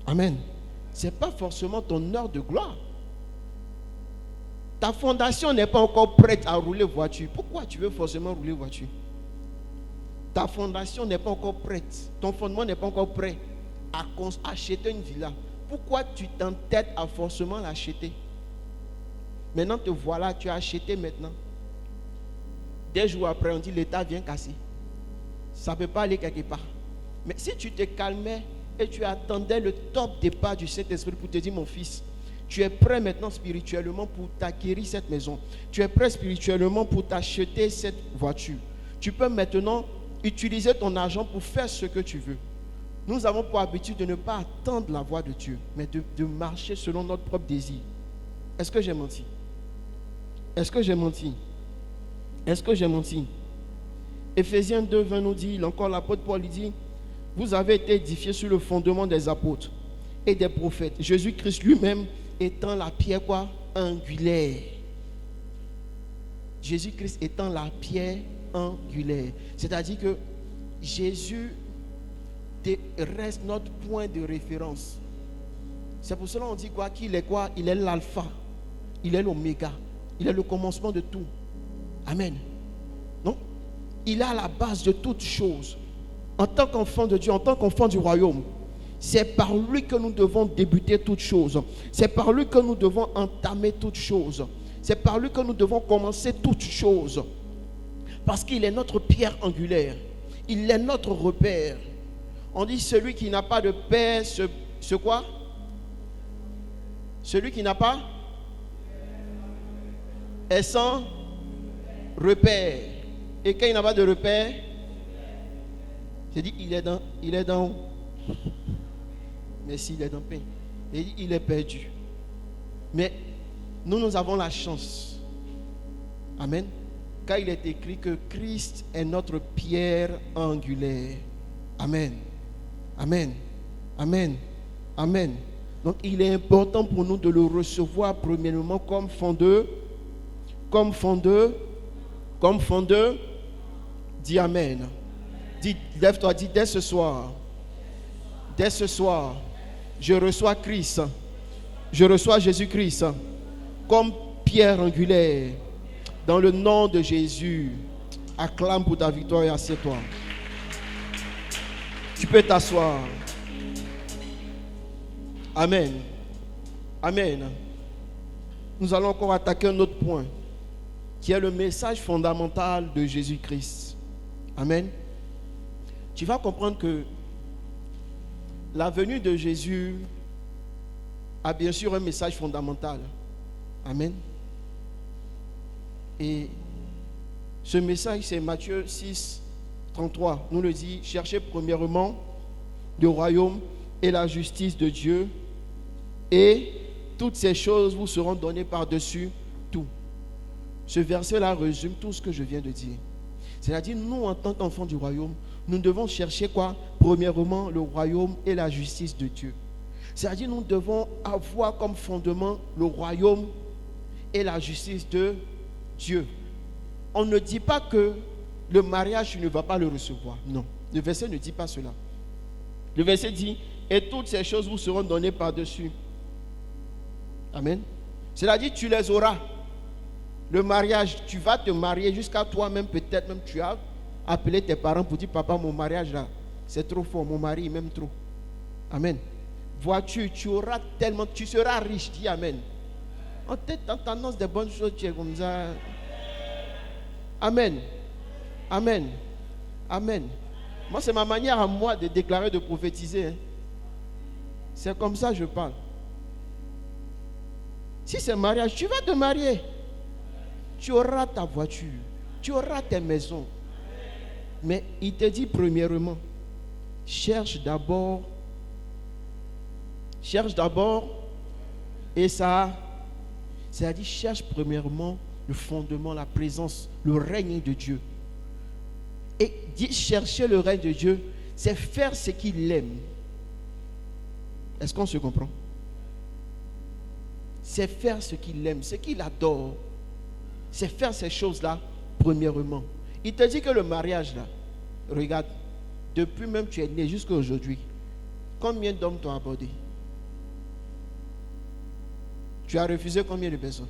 Amen. Ce n'est pas forcément ton heure de gloire. Ta fondation n'est pas encore prête à rouler voiture. Pourquoi tu veux forcément rouler voiture? Ta fondation n'est pas encore prête. Ton fondement n'est pas encore prêt acheter une villa, pourquoi tu t'entêtes à forcément l'acheter? Maintenant te voilà, tu as acheté maintenant. Des jours après, on dit l'État vient casser. Ça ne peut pas aller quelque part. Mais si tu te calmais et tu attendais le top départ du Saint-Esprit pour te dire, mon fils, tu es prêt maintenant spirituellement pour t'acquérir cette maison. Tu es prêt spirituellement pour t'acheter cette voiture. Tu peux maintenant utiliser ton argent pour faire ce que tu veux. Nous avons pour habitude de ne pas attendre la voix de Dieu, mais de marcher selon notre propre désir. Est-ce que j'ai menti? Est-ce que j'ai menti? Est-ce que j'ai menti? Éphésiens 2, 20 nous dit, encore l'apôtre Paul dit, vous avez été édifiés sur le fondement des apôtres et des prophètes. Jésus-Christ lui-même étant la pierre quoi? Angulaire. Jésus-Christ étant la pierre angulaire. C'est-à-dire que Jésus reste notre point de référence. C'est pour cela qu'on dit quoi? Qu'il est quoi? Il est l'alpha. Il est l'oméga. Il est le commencement de tout. Amen. Non? Il est à la base de toutes choses. En tant qu'enfant de Dieu, en tant qu'enfant du royaume, c'est par lui que nous devons débuter toutes choses. C'est par lui que nous devons entamer toutes choses. C'est par lui que nous devons commencer toutes choses. Parce qu'il est notre pierre angulaire. Il est notre repère. On dit celui qui n'a pas de père, ce quoi? Celui qui n'a pas est sans repère. Et quand il n'a pas de repère, j'ai dit il est dans mais s'il est dans pain, il est perdu. Mais nous avons la chance. Amen. Car il est écrit que Christ est notre pierre angulaire. Amen. Amen. Amen. Amen. Donc il est important pour nous de le recevoir premièrement comme fondeur. Comme fondeur. Comme fondeur. Dis Amen. Dis, lève-toi, dis dès ce soir. Dès ce soir, je reçois Christ. Je reçois Jésus-Christ comme pierre angulaire. Dans le nom de Jésus. Acclame pour ta victoire et assieds-toi. Tu peux t'asseoir. Amen. Amen. Nous allons encore attaquer un autre point, qui est le message fondamental de Jésus-Christ. Amen. Tu vas comprendre que la venue de Jésus a bien sûr un message fondamental. Amen. Et ce message, c'est Matthieu 6, 33. Nous le dit, cherchez premièrement le royaume et la justice de Dieu, et toutes ces choses vous seront données par-dessus tout. Ce verset-là résume tout ce que je viens de dire. C'est-à-dire, nous, en tant qu'enfants du royaume, nous devons chercher quoi? Premièrement, le royaume et la justice de Dieu. C'est-à-dire, nous devons avoir comme fondement le royaume et la justice de Dieu. On ne dit pas que le mariage, tu ne vas pas le recevoir. Non, le verset ne dit pas cela. Le verset dit, et toutes ces choses vous seront données par-dessus. Amen. C'est-à-dire, tu les auras. Le mariage, tu vas te marier jusqu'à toi-même, peut-être même tu as appelé tes parents pour dire, papa, mon mariage là, c'est trop fort, mon mari il m'aime trop. Amen. Vois-tu, tu auras tellement, tu seras riche, dis Amen. On t'annonce des bonnes choses, tu es comme ça. Amen. Amen. Amen. Moi, c'est ma manière à moi de déclarer, de prophétiser. Hein. C'est comme ça que je parle. Si c'est mariage, tu vas te marier. Tu auras ta voiture. Tu auras tes maisons. Mais il te dit premièrement, cherche d'abord, et ça, c'est-à-dire cherche premièrement le fondement, la présence, le règne de Dieu. Et dit chercher le règne de Dieu, c'est faire ce qu'il aime. Est-ce qu'on se comprend? C'est faire ce qu'il aime, ce qu'il adore. C'est faire ces choses-là, premièrement. Il te dit que le mariage, là, regarde, depuis même tu es né jusqu'à aujourd'hui, combien d'hommes t'ont abordé? Tu as refusé combien de personnes?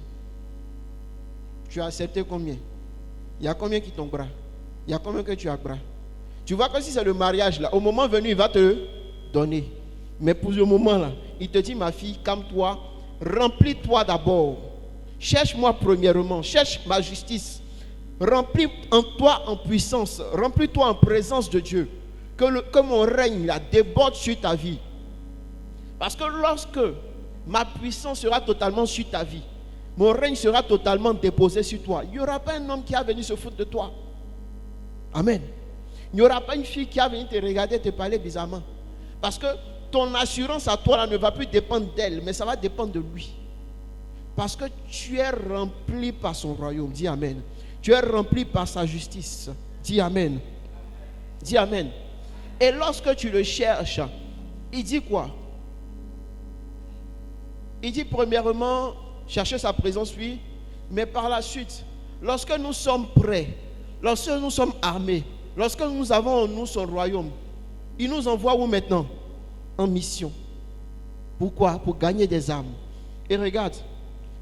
Tu as accepté combien? Il y a combien qui t'ont bras? Il y a combien que tu as bras? Tu vois que si c'est le mariage, là, au moment venu, il va te donner. Mais pour ce moment-là, il te dit, ma fille, calme-toi, remplis-toi d'abord. Cherche-moi premièrement, cherche ma justice. Remplis en toi en puissance, remplis-toi en présence de Dieu. Que mon règne là, déborde sur ta vie. Parce que lorsque ma puissance sera totalement sur ta vie, mon règne sera totalement déposé sur toi, il n'y aura pas un homme qui va venir se foutre de toi. Amen. Il n'y aura pas une fille qui va venir te regarder, te parler bizarrement. Parce que ton assurance à toi là, ne va plus dépendre d'elle, mais ça va dépendre de lui. Parce que tu es rempli par son royaume. Dis Amen. Tu es rempli par sa justice. Dis Amen. Dis Amen. Et lorsque tu le cherches, il dit quoi? Il dit premièrement, chercher sa présence, oui, mais par la suite, lorsque nous sommes prêts, lorsque nous sommes armés, lorsque nous avons en nous son royaume, il nous envoie où maintenant? En mission. Pourquoi? Pour gagner des âmes. Et regarde,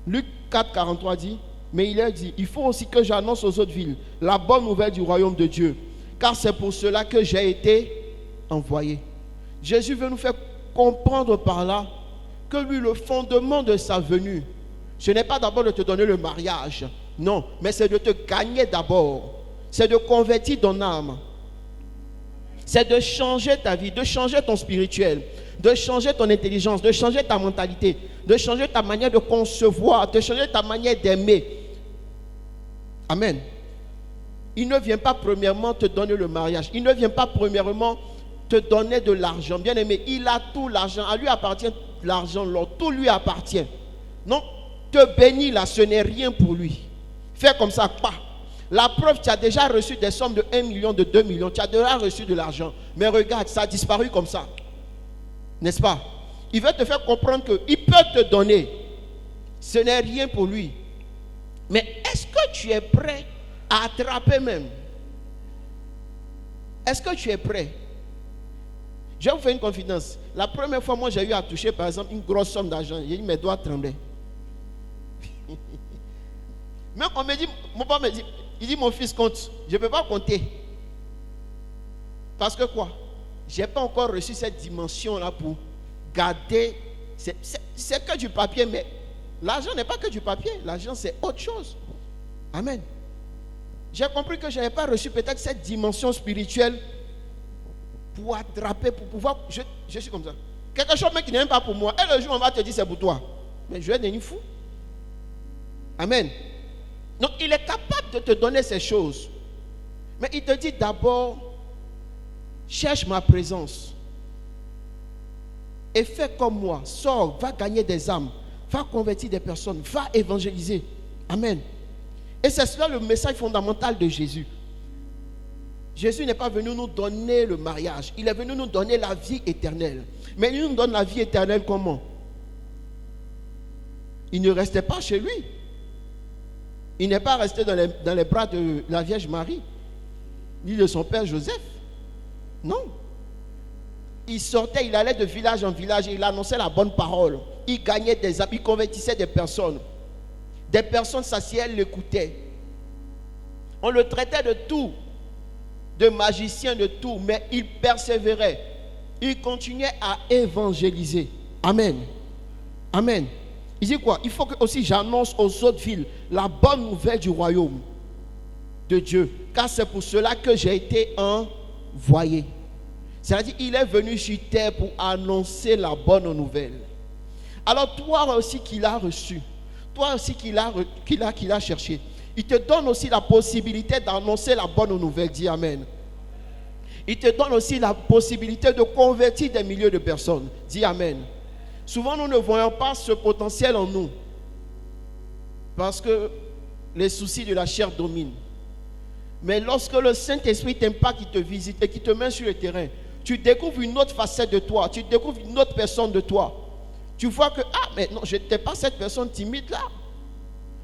Luc 4, 43 dit, mais il a dit, il faut aussi que j'annonce aux autres villes la bonne nouvelle du royaume de Dieu, car c'est pour cela que j'ai été envoyé. Jésus veut nous faire comprendre par là que lui, le fondement de sa venue, ce n'est pas d'abord de te donner le mariage, non, mais c'est de te gagner d'abord, c'est de convertir ton âme, c'est de changer ta vie, de changer ton spirituel, de changer ton intelligence, de changer ta mentalité, de changer ta manière de concevoir, de changer ta manière d'aimer. Amen. Il ne vient pas premièrement te donner le mariage, il ne vient pas premièrement te donner de l'argent. Bien aimé, il a tout l'argent, à lui appartient l'argent, tout lui appartient. Non, te bénir là, ce n'est rien pour lui. Fais comme ça, pas. La preuve, tu as déjà reçu des sommes de 1 million, de 2 millions, tu as déjà reçu de l'argent. Mais regarde, ça a disparu comme ça. N'est-ce pas? Il veut te faire comprendre qu'il peut te donner. Ce n'est rien pour lui. Mais est-ce que tu es prêt à attraper même? Est-ce que tu es prêt? Je vais vous faire une confidence. La première fois, moi, j'ai eu à toucher, par exemple, une grosse somme d'argent. J'ai dit, mes doigts tremblaient. Même on me dit, mon papa me dit, il dit, mon fils compte. Je ne peux pas compter. Parce que quoi? Je n'ai pas encore reçu cette dimension-là pour garder. C'est que du papier, mais l'argent n'est pas que du papier. L'argent, c'est autre chose. Amen. J'ai compris que je n'avais pas reçu peut-être cette dimension spirituelle pour attraper, pour pouvoir. Je suis comme ça. Quelque chose même qui n'est même pas pour moi. Et le jour où on va te dire c'est pour toi. Mais je vais devenir fou. Amen. Donc il est capable de te donner ces choses. Mais il te dit d'abord, cherche ma présence. Et fais comme moi. Sors, va gagner des âmes. Va convertir des personnes. Va évangéliser. Amen. Et c'est cela le message fondamental de Jésus. Jésus n'est pas venu nous donner le mariage. Il est venu nous donner la vie éternelle. Mais il nous donne la vie éternelle comment? Il ne restait pas chez lui. Il n'est pas resté dans les bras de la Vierge Marie, ni de son père Joseph. Non. Il sortait, il allait de village en village et il annonçait la bonne parole. Il gagnait des âmes, il convertissait des personnes. Des personnes s'assiaient, elles l'écoutaient. On le traitait de tout, de magicien, de tout, mais il persévérait. Il continuait à évangéliser. Amen. Amen. Il dit quoi? Il faut que aussi j'annonce aux autres villes la bonne nouvelle du royaume de Dieu. Car c'est pour cela que j'ai été envoyé. C'est-à-dire il est venu sur terre pour annoncer la bonne nouvelle. Alors toi aussi qu'il a reçu, toi aussi qu'il a cherché, il te donne aussi la possibilité d'annoncer la bonne nouvelle. Dis Amen. Il te donne aussi la possibilité de convertir des milliers de personnes. Dis Amen. Souvent, nous ne voyons pas ce potentiel en nous parce que les soucis de la chair dominent. Mais lorsque le Saint-Esprit t'impacte, il te visite et qu'il te met sur le terrain, tu découvres une autre facette de toi, tu découvres une autre personne de toi. Tu vois que, ah, mais non, je n'étais pas cette personne timide là.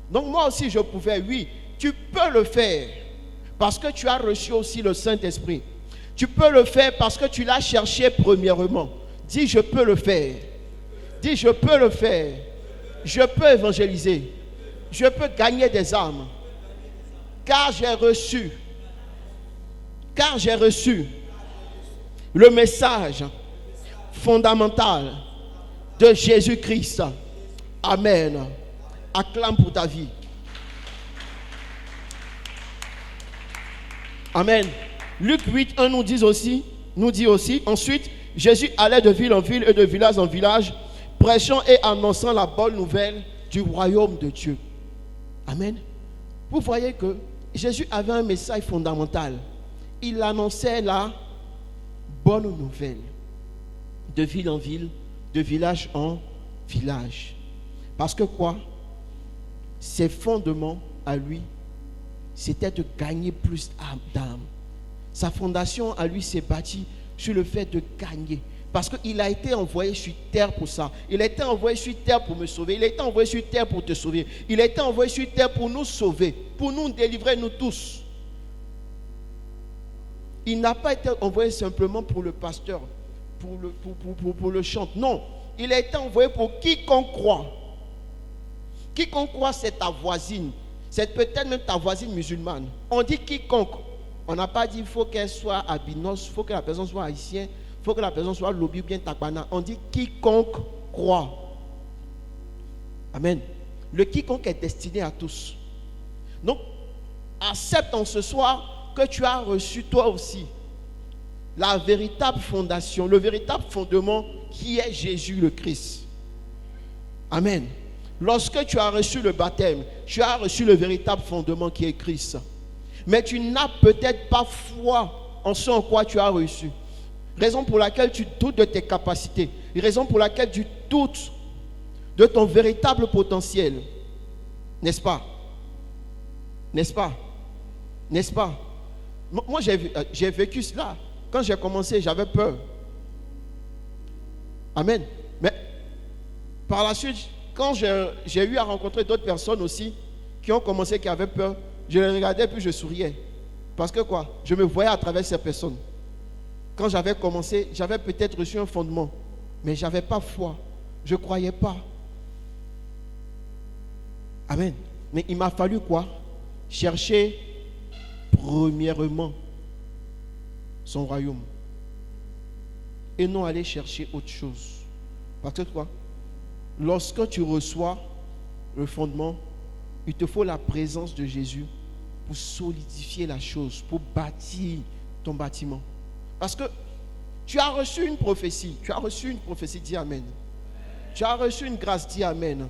Donc moi aussi, je pouvais, oui, tu peux le faire parce que tu as reçu aussi le Saint-Esprit. Tu peux le faire parce que tu l'as cherché premièrement. Dis, je peux le faire. Dis, je peux le faire. Je peux évangéliser. Je peux gagner des âmes. Car j'ai reçu le message fondamentale de Jésus-Christ. Amen. Acclame pour ta vie. Amen. Luc 8, 1 nous dit aussi, ensuite, Jésus allait de ville en ville et de village en village, prêchant et annonçant la bonne nouvelle du royaume de Dieu. Amen. Vous voyez que Jésus avait un message fondamental. Il annonçait la bonne nouvelle de ville en ville, de village en village. Parce que quoi? Ses fondements à lui, c'était de gagner plus d'âmes. Sa fondation à lui s'est bâtie sur le fait de gagner. Parce qu'il a été envoyé sur terre pour ça. Il a été envoyé sur terre pour me sauver. Il a été envoyé sur terre pour te sauver. Il a été envoyé sur terre pour nous sauver, pour nous délivrer, nous tous. Il n'a pas été envoyé simplement pour le pasteur, pour le chant. Non, il a été envoyé pour quiconque croit. Quiconque croit, c'est ta voisine. C'est peut-être même ta voisine musulmane. On dit quiconque. On n'a pas dit il faut qu'elle soit abinos, il faut que la personne soit haïtienne, il faut que la personne soit lobi ou bien takbana. On dit quiconque croit. Amen. Le quiconque est destiné à tous. Donc, accepte en ce soir que tu as reçu toi aussi la véritable fondation, le véritable fondement qui est Jésus le Christ. Amen. Lorsque tu as reçu le baptême, tu as reçu le véritable fondement qui est Christ. Mais tu n'as peut-être pas foi en ce en quoi tu as reçu. Raison pour laquelle tu doutes de tes capacités. Raison pour laquelle tu doutes de ton véritable potentiel. N'est-ce pas? N'est-ce pas? N'est-ce pas? Moi, j'ai vécu cela. Quand j'ai commencé, j'avais peur. Amen. Mais par la suite, quand j'ai eu à rencontrer d'autres personnes aussi qui ont commencé, qui avaient peur, je les regardais puis je souriais. Parce que quoi? Je me voyais à travers ces personnes. Quand j'avais commencé, j'avais peut-être reçu un fondement, mais je n'avais pas foi. Je ne croyais pas. Amen. Mais il m'a fallu quoi? Chercher premièrement son royaume. Et non aller chercher autre chose. Parce que quoi? Lorsque tu reçois le fondement, il te faut la présence de Jésus pour solidifier la chose, pour bâtir ton bâtiment. Parce que tu as reçu une prophétie. Tu as reçu une prophétie, dis Amen. Tu as reçu une grâce, dis Amen.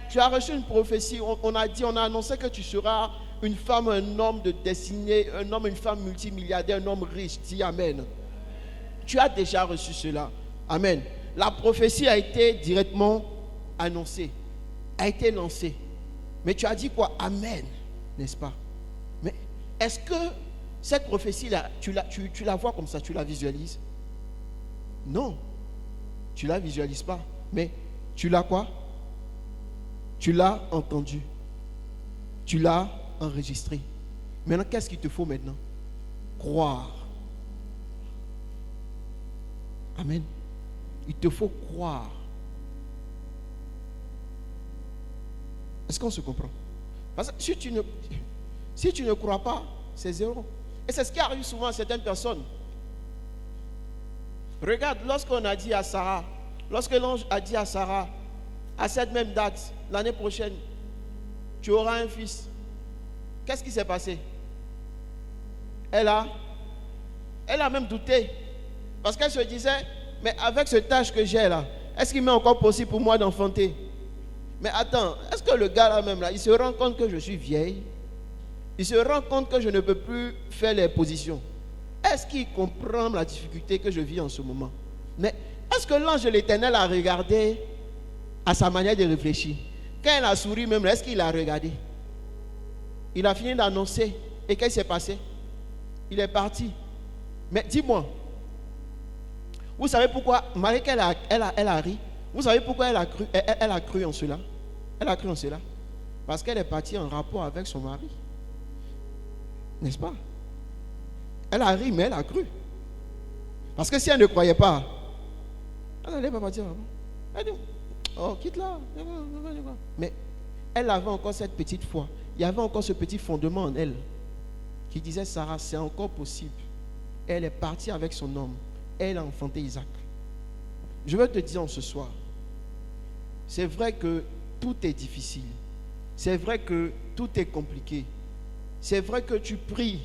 Tu as reçu une prophétie. On a annoncé que tu seras une femme, un homme de destinée, un homme, une femme multimilliardaire, un homme riche, dis Amen. Tu as déjà reçu cela. Amen. La prophétie a été directement annoncée, a été lancée. Mais tu as dit quoi? Amen, n'est-ce pas? Mais est-ce que cette prophétie-là, tu la vois comme ça, tu la visualises? Non, tu ne la visualises pas. Mais tu l'as quoi? Tu l'as entendu. Tu l'as enregistré. Maintenant, qu'est-ce qu'il te faut maintenant? Croire. Amen. Il te faut croire. Est-ce qu'on se comprend? Parce que si tu ne crois pas, c'est zéro. Et c'est ce qui arrive souvent à certaines personnes. Regarde, lorsqu'on a dit à Sarah, lorsque l'ange a dit à Sarah, à cette même date, l'année prochaine, tu auras un fils. Qu'est-ce qui s'est passé? Elle a même douté. Parce qu'elle se disait, mais avec ce tâche que j'ai là, est-ce qu'il m'est encore possible pour moi d'enfanter? Mais attends, est-ce que le gars là même là, il se rend compte que je suis vieille? Il se rend compte que je ne peux plus faire les positions. Est-ce qu'il comprend la difficulté que je vis en ce moment? Mais est-ce que l'ange de l'Éternel a regardé à sa manière de réfléchir? Quand elle a souri même, est-ce qu'il a regardé? Il a fini d'annoncer. Et qu'est-ce qui s'est passé? Il est parti. Mais dis-moi, vous savez pourquoi, malgré qu'elle a ri, vous savez pourquoi elle a cru en cela? Elle a cru en cela parce qu'elle est partie en rapport avec son mari. N'est-ce pas? Elle a ri, mais elle a cru. Parce que si elle ne croyait pas, elle n'allait pas partir. Elle dit, oh, quitte-la. Mais elle avait encore cette petite foi. Il y avait encore ce petit fondement en elle qui disait, Sarah, c'est encore possible. Elle est partie avec son homme. Elle a enfanté Isaac. Je veux te dire ce soir, c'est vrai que tout est difficile. C'est vrai que tout est compliqué. C'est vrai que tu pries.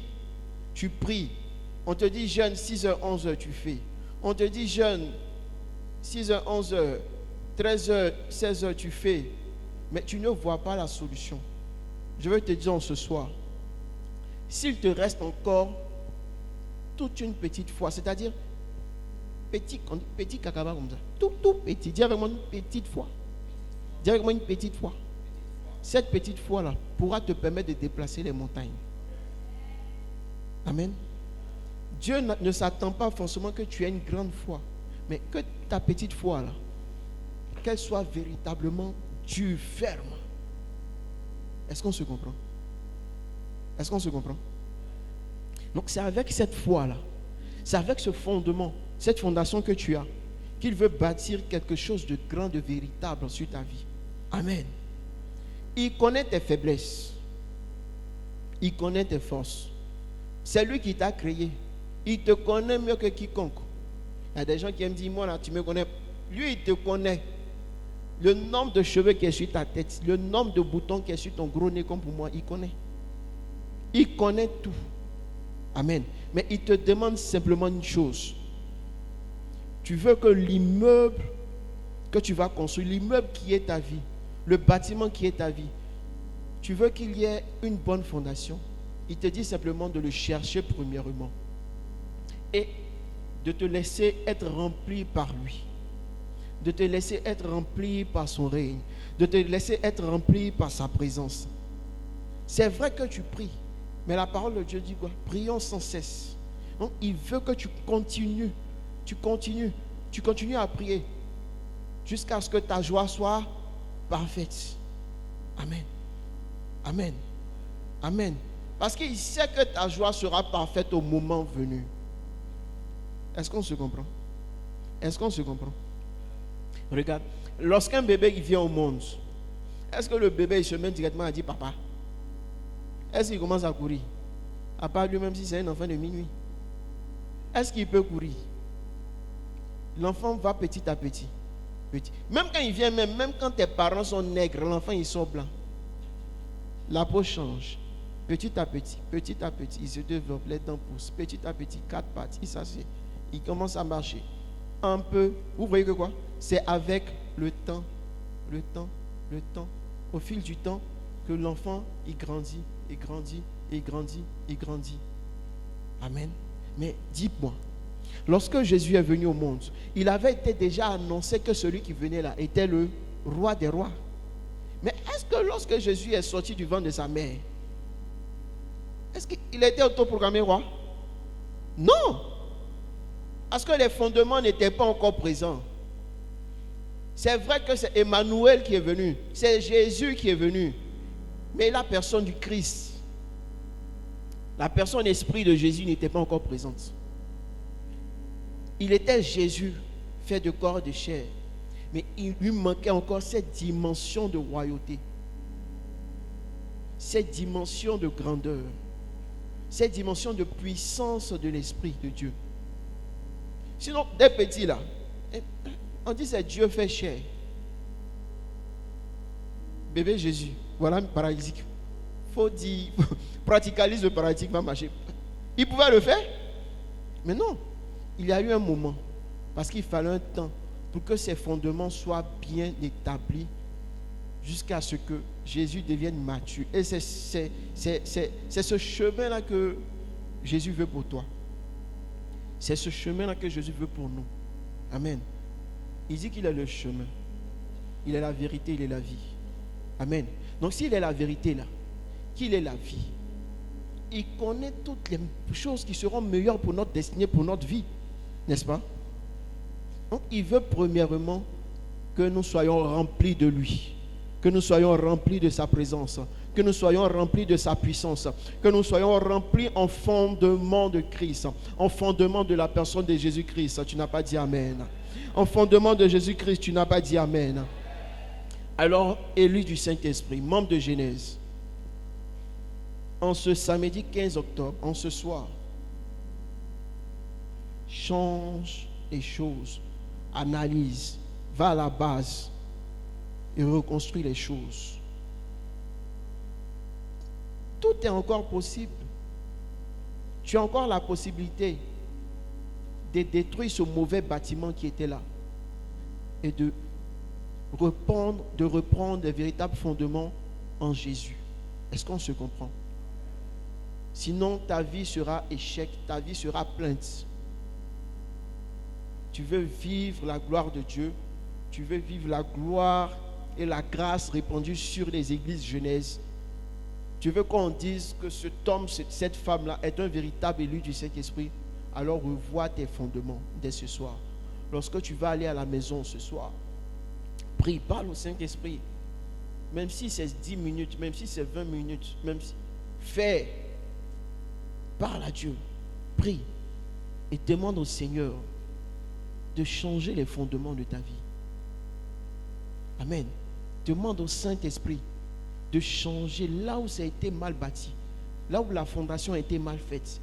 On te dit jeûne 6h, 11h, tu fais. On te dit jeûne 6h, 11h, 13h, 16h, tu fais. Mais tu ne vois pas la solution. Je veux te dire ce soir, s'il te reste encore toute une petite foi, c'est-à-dire petit cacaba comme ça, tout petit, dis avec moi une petite foi. Dis avec moi une petite foi. Cette petite foi-là pourra te permettre de déplacer les montagnes. Amen. Dieu ne s'attend pas forcément que tu aies une grande foi, mais que ta petite foi-là, qu'elle soit véritablement dure, ferme. Est-ce qu'on se comprend? Est-ce qu'on se comprend? Donc c'est avec cette foi-là, c'est avec ce fondement, cette fondation que tu as, qu'il veut bâtir quelque chose de grand, de véritable sur ta vie. Amen. Il connaît tes faiblesses. Il connaît tes forces. C'est lui qui t'a créé. Il te connaît mieux que quiconque. Il y a des gens qui me disent, moi là, tu me connais. Lui, il te connaît. Le nombre de cheveux qui est sur ta tête, le nombre de boutons qui est sur ton gros nez comme pour moi, il connaît. Il connaît tout. Amen. Mais il te demande simplement une chose. Tu veux que l'immeuble que tu vas construire, l'immeuble qui est ta vie, le bâtiment qui est ta vie, tu veux qu'il y ait une bonne fondation. Il te dit simplement de le chercher premièrement et de te laisser être rempli par lui, de te laisser être rempli par son règne, de te laisser être rempli par sa présence. C'est vrai que tu pries, mais la parole de Dieu dit quoi? Prions sans cesse. Donc, il veut que tu continues à prier jusqu'à ce que ta joie soit parfaite. Amen. Amen. Amen. Parce qu'il sait que ta joie sera parfaite au moment venu. Est-ce qu'on se comprend? Est-ce qu'on se comprend? Regarde, lorsqu'un bébé il vient au monde, est-ce que le bébé il se met directement à dire papa? Est-ce qu'il commence à courir? À part lui-même si c'est un enfant de minuit. Est-ce qu'il peut courir? L'enfant va petit à petit. Même quand il vient, même quand tes parents sont nègres, l'enfant il sort blanc. La peau change. Petit à petit, il se développe, les dents poussent. Petit à petit, 4 pattes, il s'assied. Il commence à marcher. Un peu, vous voyez que quoi? C'est avec le temps. Au fil du temps, que l'enfant, il grandit. Amen. Mais dites-moi, lorsque Jésus est venu au monde, il avait été déjà annoncé que celui qui venait là était le roi des rois. Mais est-ce que lorsque Jésus est sorti du ventre de sa mère, est-ce qu'il a été autoproclamé roi? Non. Parce que les fondements n'étaient pas encore présents. C'est vrai que c'est Emmanuel qui est venu. C'est Jésus qui est venu. Mais la personne du Christ, la personne esprit de Jésus n'était pas encore présente. Il était Jésus, fait de corps et de chair. Mais il lui manquait encore cette dimension de royauté. Cette dimension de grandeur. Cette dimension de puissance de l'Esprit de Dieu. Sinon, des petits là, on dit c'est Dieu fait chair. Bébé Jésus, voilà un paralytique. Faut dire, practicalise le paralytique, va marcher. Il pouvait le faire, mais non. Il y a eu un moment, parce qu'il fallait un temps pour que ses fondements soient bien établis jusqu'à ce que Jésus devienne mature. Et c'est ce chemin-là que Jésus veut pour toi. C'est ce chemin-là que Jésus veut pour nous. Amen. Il dit qu'il est le chemin. Il est la vérité, il est la vie. Amen. Donc s'il est la vérité là, qu'il est la vie, il connaît toutes les choses qui seront meilleures pour notre destinée, pour notre vie. N'est-ce pas? Donc il veut premièrement que nous soyons remplis de lui, que nous soyons remplis de sa présence, que nous soyons remplis de sa puissance, que nous soyons remplis en fondement de Christ, en fondement de la personne de Jésus-Christ. Tu n'as pas dit Amen. En fondement de Jésus-Christ, tu n'as pas dit Amen. Alors, élu du Saint-Esprit, membre de Genèse, en ce samedi 15 octobre, en ce soir, change les choses analyse, va à la base et reconstruis les choses. Tout est encore possible. Tu as encore la possibilité de détruire ce mauvais bâtiment qui était là et de reprendre des véritables fondements en Jésus. Est-ce qu'on se comprend? Sinon, ta vie sera échec, ta vie sera plainte. Tu veux vivre la gloire de Dieu, tu veux vivre la gloire et la grâce répandue sur les églises Genèse. Tu veux qu'on dise que cet homme, cette femme-là est un véritable élu du Saint-Esprit. Alors revois tes fondements dès ce soir. Lorsque tu vas aller à la maison ce soir, prie, parle au Saint-Esprit. Même si c'est 10 minutes, même si c'est 20 minutes, même si... Fais. Parle à Dieu. Prie. Et demande au Seigneur de changer les fondements de ta vie. Amen. Demande au Saint-Esprit de changer là où ça a été mal bâti, là où la fondation a été mal faite.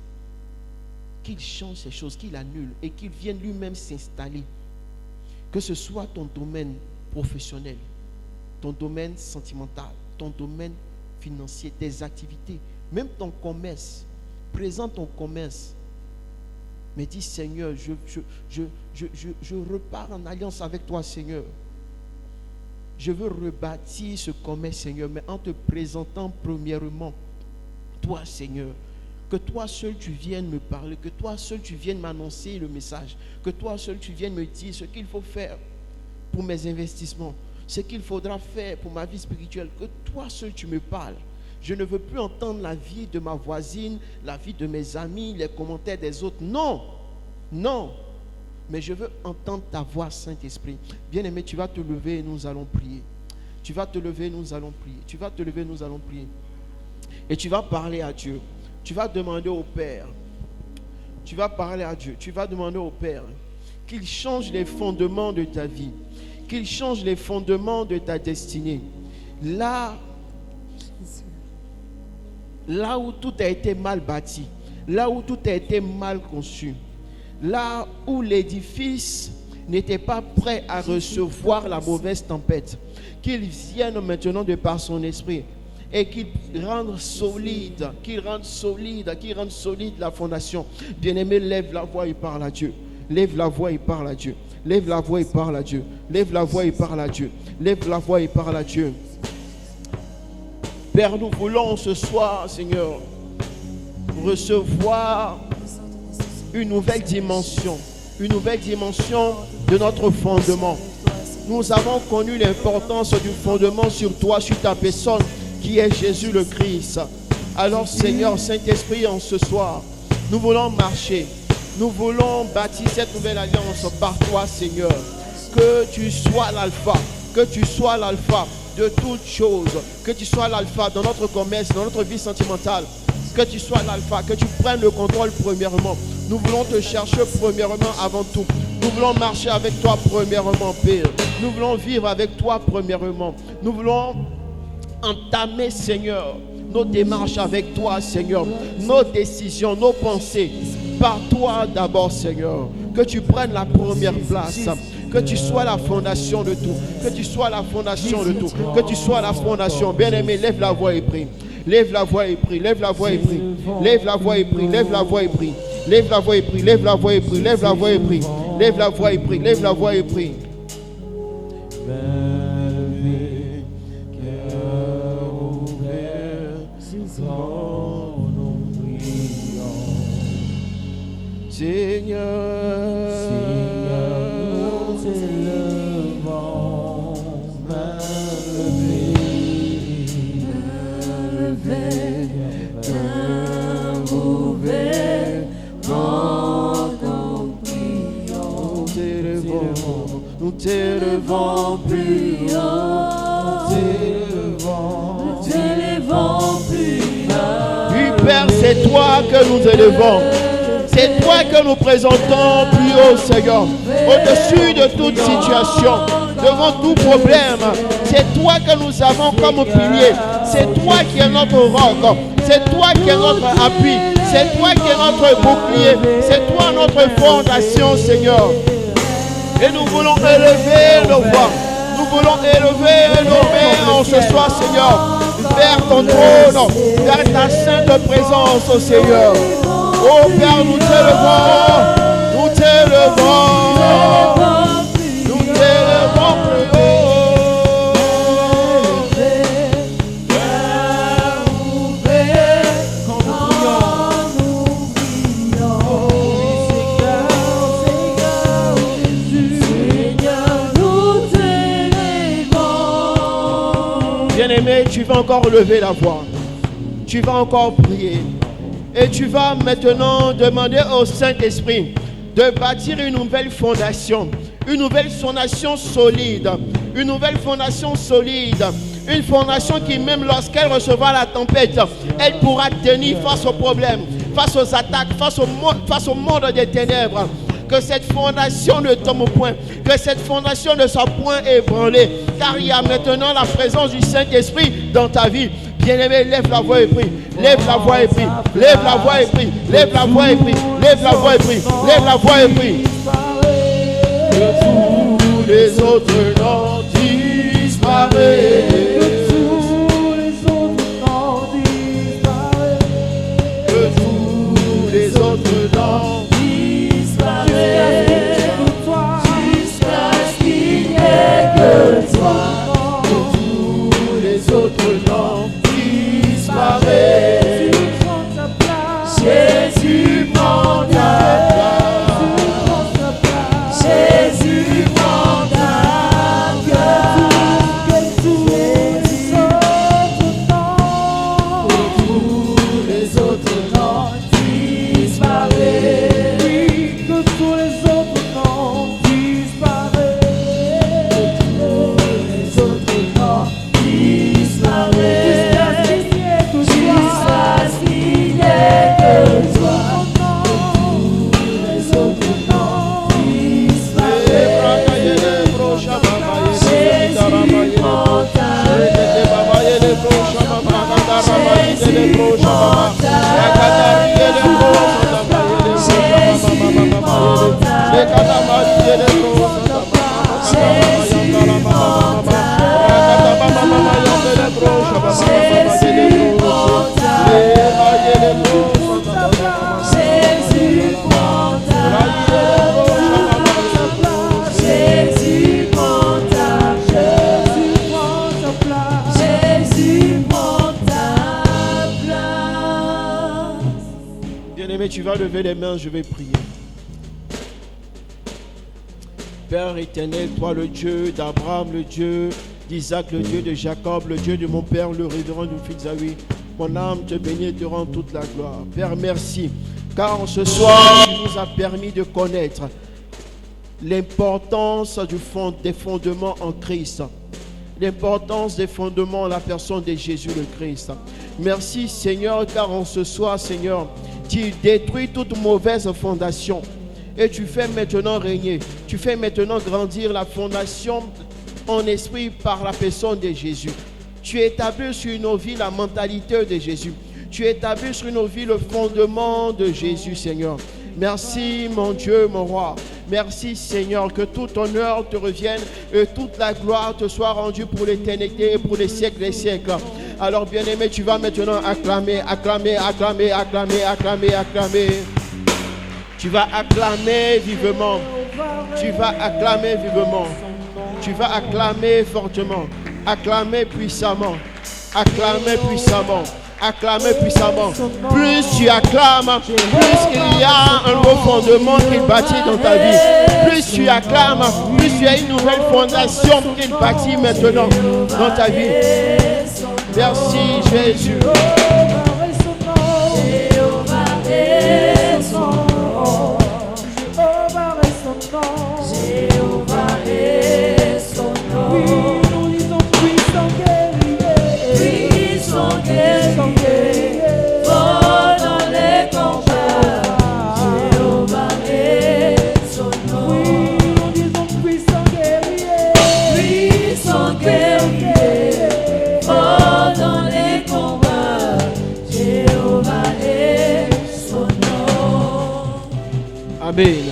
Qu'il change ces choses, qu'il annule et qu'il vienne lui-même s'installer. Que ce soit ton domaine professionnel, ton domaine sentimental, ton domaine financier, tes activités, même ton commerce. Présente ton commerce. Mais dis, Seigneur, je repars en alliance avec toi, Seigneur. Je veux rebâtir ce commerce, Seigneur, mais en te présentant premièrement, toi, Seigneur, que toi seul tu viennes me parler, que toi seul tu viennes m'annoncer le message, que toi seul tu viennes me dire ce qu'il faut faire pour mes investissements, ce qu'il faudra faire pour ma vie spirituelle, que toi seul tu me parles. Je ne veux plus entendre la vie de ma voisine, la vie de mes amis, les commentaires des autres. Non, non. Mais je veux entendre ta voix, Saint-Esprit. Bien-aimé, tu vas te lever et nous allons prier. Tu vas te lever et nous allons prier. Tu vas te lever et nous allons prier. Et tu vas parler à Dieu. Tu vas demander au Père. Tu vas parler à Dieu. Tu vas demander au Père qu'il change les fondements de ta vie. Qu'il change les fondements de ta destinée. Là où tout a été mal bâti, là où tout a été mal conçu, là où l'édifice n'était pas prêt à recevoir la mauvaise tempête, qu'il vienne maintenant de par son esprit et qu'il rende solide, la fondation. Bien-aimé, lève la voix et parle à Dieu. Lève la voix et parle à Dieu. Lève la voix et parle à Dieu. Lève la voix et parle à Dieu. Lève la voix et parle à Dieu. Père, nous voulons ce soir, Seigneur, recevoir une nouvelle dimension de notre fondement. Nous avons connu l'importance du fondement sur toi, sur ta personne, qui est Jésus le Christ. Alors, Seigneur, Saint-Esprit, en ce soir, nous voulons marcher, nous voulons bâtir cette nouvelle alliance par toi, Seigneur. Que tu sois l'alpha, de toutes choses, que tu sois l'alpha dans notre commerce, dans notre vie sentimentale, que tu sois l'alpha, que tu prennes le contrôle premièrement. Nous voulons te chercher premièrement avant tout. Nous voulons marcher avec toi premièrement, Père. Nous voulons vivre avec toi premièrement. Nous voulons entamer, Seigneur, nos démarches avec toi, Seigneur, nos décisions, nos pensées, par toi d'abord, Seigneur. Que tu prennes la première place. Que tu sois la fondation de tout. Que tu sois la fondation de tout. Que tu sois la fondation. Bien-aimé, lève la voix et prie. Lève la voix et prie. Lève la voix et prie. Lève la voix et prie. Lève la voix et prie. Lève la voix et prie. Lève la voix et prie. Lève la voix et prie. Lève la voix et prie. Lève la voix et prie. Seigneur, nous t'élevons, main levée, main ouverte, nous t'élevons, nous t'élevons plus haut, nous t'élevons plus haut. Oui, Père, c'est toi que nous élevons. C'est toi que nous présentons plus haut, Seigneur, au-dessus de toute situation, devant tout problème. C'est toi que nous avons comme pilier. C'est toi qui es notre roc. C'est toi qui es notre appui. C'est toi qui es notre bouclier. C'est toi notre fondation, Seigneur. Et nous voulons élever nos voix. Nous voulons élever nos mains en ce soir, Seigneur, vers ton trône, vers ta sainte présence, oh Seigneur. Oh Père, nous t'élevons, nous t'élevons, nous t'élevons plus haut. Bien-aimé, tu vas encore lever la voix. Tu vas encore prier. Et tu vas maintenant demander au Saint-Esprit de bâtir une nouvelle fondation. Une nouvelle fondation solide. Une nouvelle fondation solide. Une fondation qui, même lorsqu'elle recevra la tempête, elle pourra tenir face aux problèmes, face aux attaques, face au monde des ténèbres. Que cette fondation ne tombe point, que cette fondation ne soit point ébranlée, car il y a maintenant la présence du Saint-Esprit dans ta vie. Bien-aimé, lève la voix et prie, lève la voix et prie, lève la voix et prie, lève la voix et prie, lève la voix et prie, lève la voix et prie. Que tous les autres noms disparaissent. Que tous les autres noms jusqu'à ce qu'il n'y ait que toi. tous les autres noms disparaissent. Jésus prend ta place. Jésus prend ta place. Tous les autres noms disparaissent. Tu vas lever les mains, je vais prier. Père éternel, toi le Dieu d'Abraham, le Dieu d'Isaac, le Dieu de Jacob, le Dieu de mon Père, le révérend du fils Zawi, mon âme te bénit et te rend toute la gloire. Père, merci, car ce soir, tu nous as permis de connaître l'importance des fondements en Christ. L'importance des fondements en la personne de Jésus le Christ. Merci Seigneur, car en ce soir, Seigneur, tu détruis toute mauvaise fondation et tu fais maintenant régner, tu fais maintenant grandir la fondation en esprit par la personne de Jésus. Tu établis sur nos vies la mentalité de Jésus. Tu établis sur nos vies le fondement de Jésus, Seigneur. Merci mon Dieu, mon roi. Merci Seigneur, que tout honneur te revienne et toute la gloire te soit rendue pour l'éternité et pour les siècles des siècles. Alors bien-aimé, tu vas maintenant acclamer, acclamer, acclamer, acclamer, acclamer, acclamer. Tu vas acclamer vivement. Tu vas acclamer vivement. Tu vas acclamer fortement. Acclamer puissamment. Acclamer puissamment. Acclamer puissamment. Plus tu acclames, plus il y a un nouveau fondement qu'il bâtit dans ta vie. Plus tu acclames, plus il y a une nouvelle fondation qu'il bâtit maintenant dans ta vie. Merci Jésus. Amen.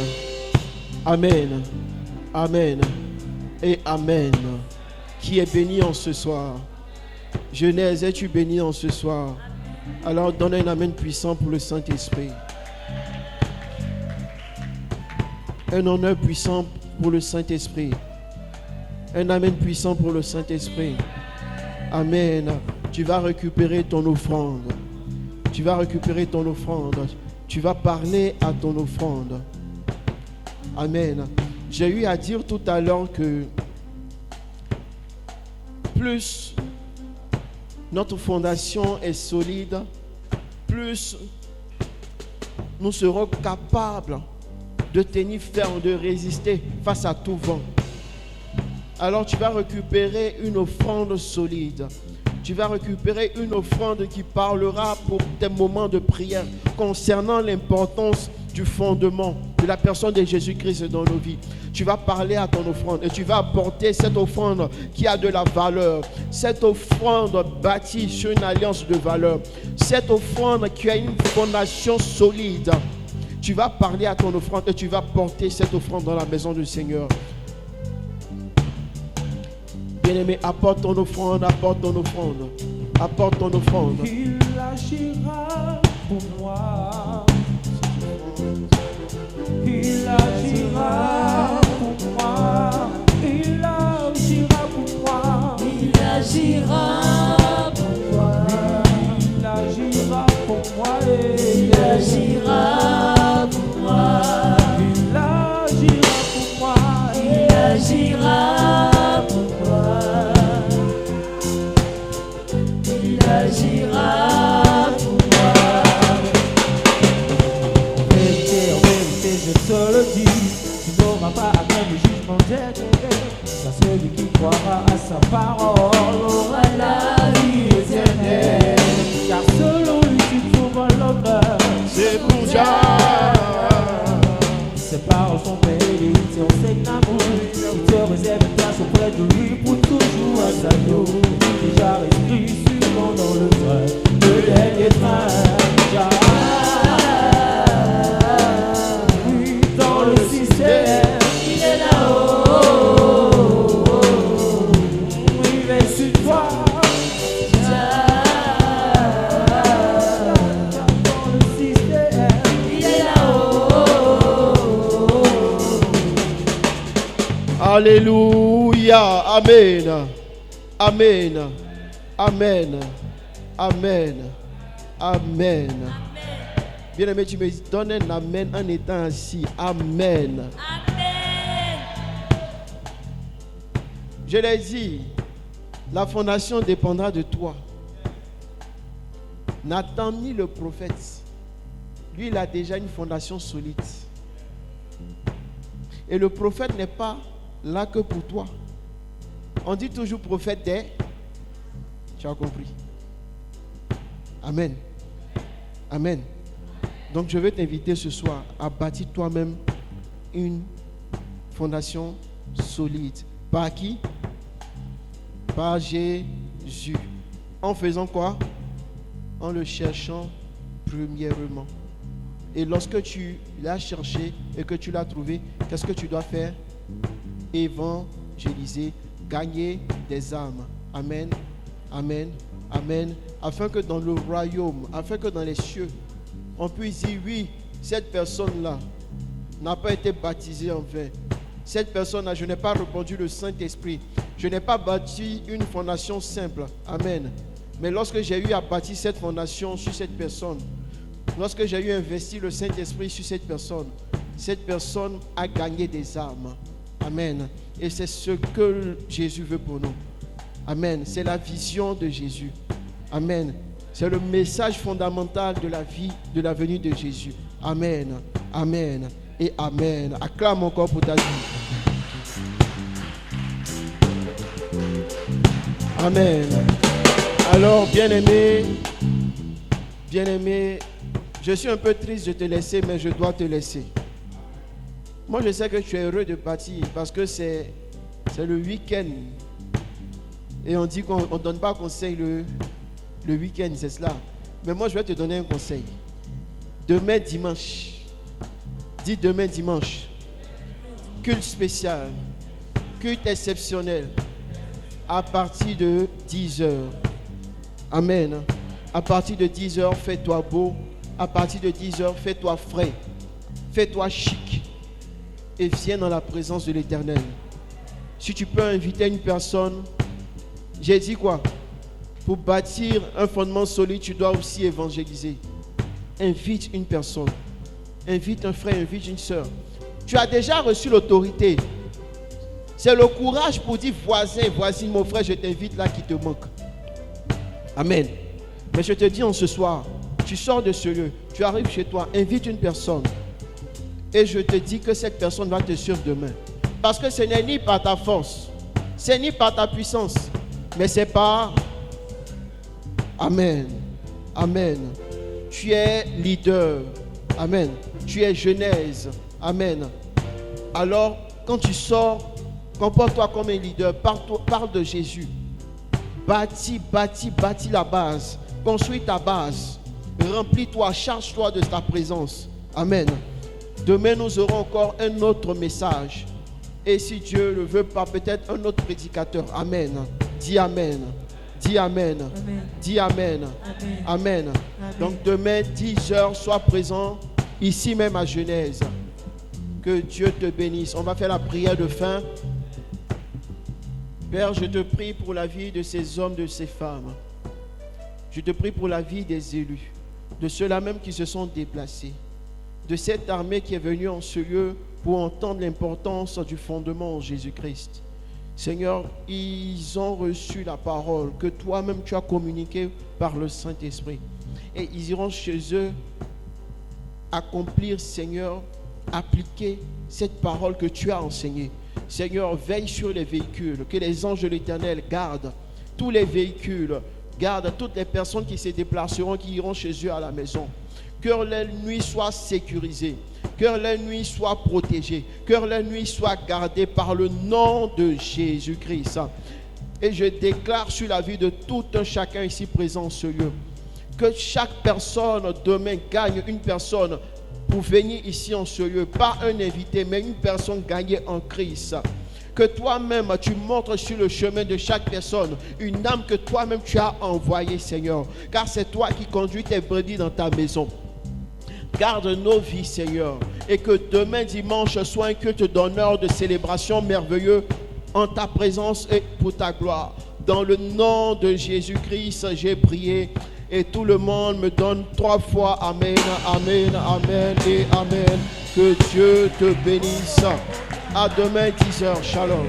Amen. Amen. Et Amen. Qui est béni en ce soir? Genèse, es-tu béni en ce soir? Alors donne un Amen puissant pour le Saint-Esprit. Un honneur puissant pour le Saint-Esprit. Un Amen puissant pour le Saint-Esprit. Amen. Tu vas récupérer ton offrande. Tu vas récupérer ton offrande. Tu vas parler à ton offrande. Amen. J'ai eu à dire tout à l'heure que plus notre fondation est solide, plus nous serons capables de tenir ferme, de résister face à tout vent. Alors tu vas récupérer une offrande solide. Tu vas récupérer une offrande qui parlera pour tes moments de prière concernant l'importance du fondement de la personne de Jésus-Christ dans nos vies. Tu vas parler à ton offrande et tu vas apporter cette offrande qui a de la valeur. Cette offrande bâtie sur une alliance de valeur. Cette offrande qui a une fondation solide. Tu vas parler à ton offrande et tu vas porter cette offrande dans la maison du Seigneur. Bien-aimé, apporte ton offrande, apporte ton offrande. Apporte ton offrande. Il agira pour moi. Il agira pour moi. Il agira pour moi. Il agira pour moi. Il agira pour moi. Il agira pour moi. Il agira pour moi. Il agira pour moi. Il agira pour moi. En vérité, je te le dis, tu n'auras pas à craindre le jugement dernier. Car celui qui croira à sa parole aura la vie éternelle. Car selon lui, tu trouves l'honneur. C'est pour Jah. Ses paroles sont vérités, on sait l'amour. Il te réserve une place auprès de lui pour toujours à sa dos. Déjà écrit sûrement dans le train, le dernier train. Oui, dans le système, Il est là-haut. il est sur toi. Dans le système, Il est là-haut. Alléluia. Amen. Amen. Amen. Amen. Amen. Bien-aimé, tu me donnes un amen en étant assis. Amen. Amen. Je l'ai dit, la fondation dépendra de toi. Nathan ni le prophète, lui, il a déjà une fondation solide. Et le prophète n'est pas là que pour toi. On dit toujours prophète des... Tu as compris? Amen. Amen. Donc je veux t'inviter ce soir à bâtir toi-même une fondation solide. Par qui? Par Jésus. En faisant quoi? En le cherchant premièrement. Et lorsque tu l'as cherché et que tu l'as trouvé, qu'est-ce que tu dois faire? Évangéliser, gagner des âmes. Amen. Amen. Amen. Afin que dans le royaume, afin que dans les cieux, on puisse dire oui, cette personne-là n'a pas été baptisée en vain. Cette personne-là, je n'ai pas répandu le Saint-Esprit. Je n'ai pas bâti une fondation simple. Amen. Mais lorsque j'ai eu à bâtir cette fondation sur cette personne, lorsque j'ai eu à investir le Saint-Esprit sur cette personne a gagné des âmes. Amen. Et c'est ce que Jésus veut pour nous. Amen. C'est la vision de Jésus. Amen. C'est le message fondamental de la vie, de la venue de Jésus. Amen. Amen. Et Amen. Acclame encore pour ta vie. Amen. Alors, bien-aimé, je suis un peu triste de te laisser, mais je dois te laisser. Moi, je sais que tu es heureux de partir parce que c'est le week-end. Et on dit qu'on ne donne pas conseil le week-end, c'est cela. Mais moi, je vais te donner un conseil. Demain, dimanche. Dis demain, dimanche. Culte spécial. Culte exceptionnel. À partir de 10h. Amen. À partir de 10h, fais-toi beau. À partir de 10h, fais-toi frais. Fais-toi chic. Et viens dans la présence de l'Éternel. Si tu peux inviter une personne, j'ai dit quoi? Pour bâtir un fondement solide, tu dois aussi évangéliser. Invite une personne. Invite un frère, invite une soeur. Tu as déjà reçu l'autorité. C'est le courage pour dire voisin, voisine, mon frère, je t'invite là qui te manque. Amen. Mais je te dis en ce soir, tu sors de ce lieu, tu arrives chez toi, invite une personne. Et je te dis que cette personne va te suivre demain. Parce que ce n'est ni par ta force, c'est ni par ta puissance, mais c'est par... Amen. Amen. Tu es leader. Amen. Tu es Genèse. Amen. Alors, quand tu sors, comporte-toi comme un leader. Parle de Jésus. Bâtis la base. Construis ta base. Remplis-toi, charge-toi de ta présence. Amen. Demain, nous aurons encore un autre message. Et si Dieu le veut pas, peut-être un autre prédicateur. Amen. Dis Amen. Dis Amen. Amen. Dis Amen. Amen. Amen. Amen. Donc demain, 10h, sois présent ici même à Genèse. Que Dieu te bénisse. On va faire la prière de fin. Père, je te prie pour la vie de ces hommes, de ces femmes. Je te prie pour la vie des élus, de ceux-là même qui se sont déplacés, de cette armée qui est venue en ce lieu pour entendre l'importance du fondement en Jésus-Christ. Seigneur, ils ont reçu la parole que toi-même tu as communiquée par le Saint-Esprit. Et ils iront chez eux accomplir, Seigneur, appliquer cette parole que tu as enseignée. Seigneur, veille sur les véhicules, que les anges de l'Éternel gardent tous les véhicules, gardent toutes les personnes qui se déplaceront, qui iront chez eux à la maison. Que leur nuit soit sécurisée, que leur nuit soit protégée, que leur nuit soit gardée par le nom de Jésus-Christ. Et je déclare sur la vie de tout un chacun ici présent en ce lieu, que chaque personne demain gagne une personne pour venir ici en ce lieu, pas un invité, mais une personne gagnée en Christ. Que toi-même, tu montres sur le chemin de chaque personne une âme que toi-même tu as envoyée, Seigneur. Car c'est toi qui conduis tes brebis dans ta maison. Garde nos vies, Seigneur. Et que demain, dimanche, soit un culte d'honneur, de célébration merveilleux en ta présence et pour ta gloire. Dans le nom de Jésus-Christ, j'ai prié. Et tout le monde me donne 3 fois Amen, Amen, Amen et Amen. Que Dieu te bénisse. À demain 10h. Shalom.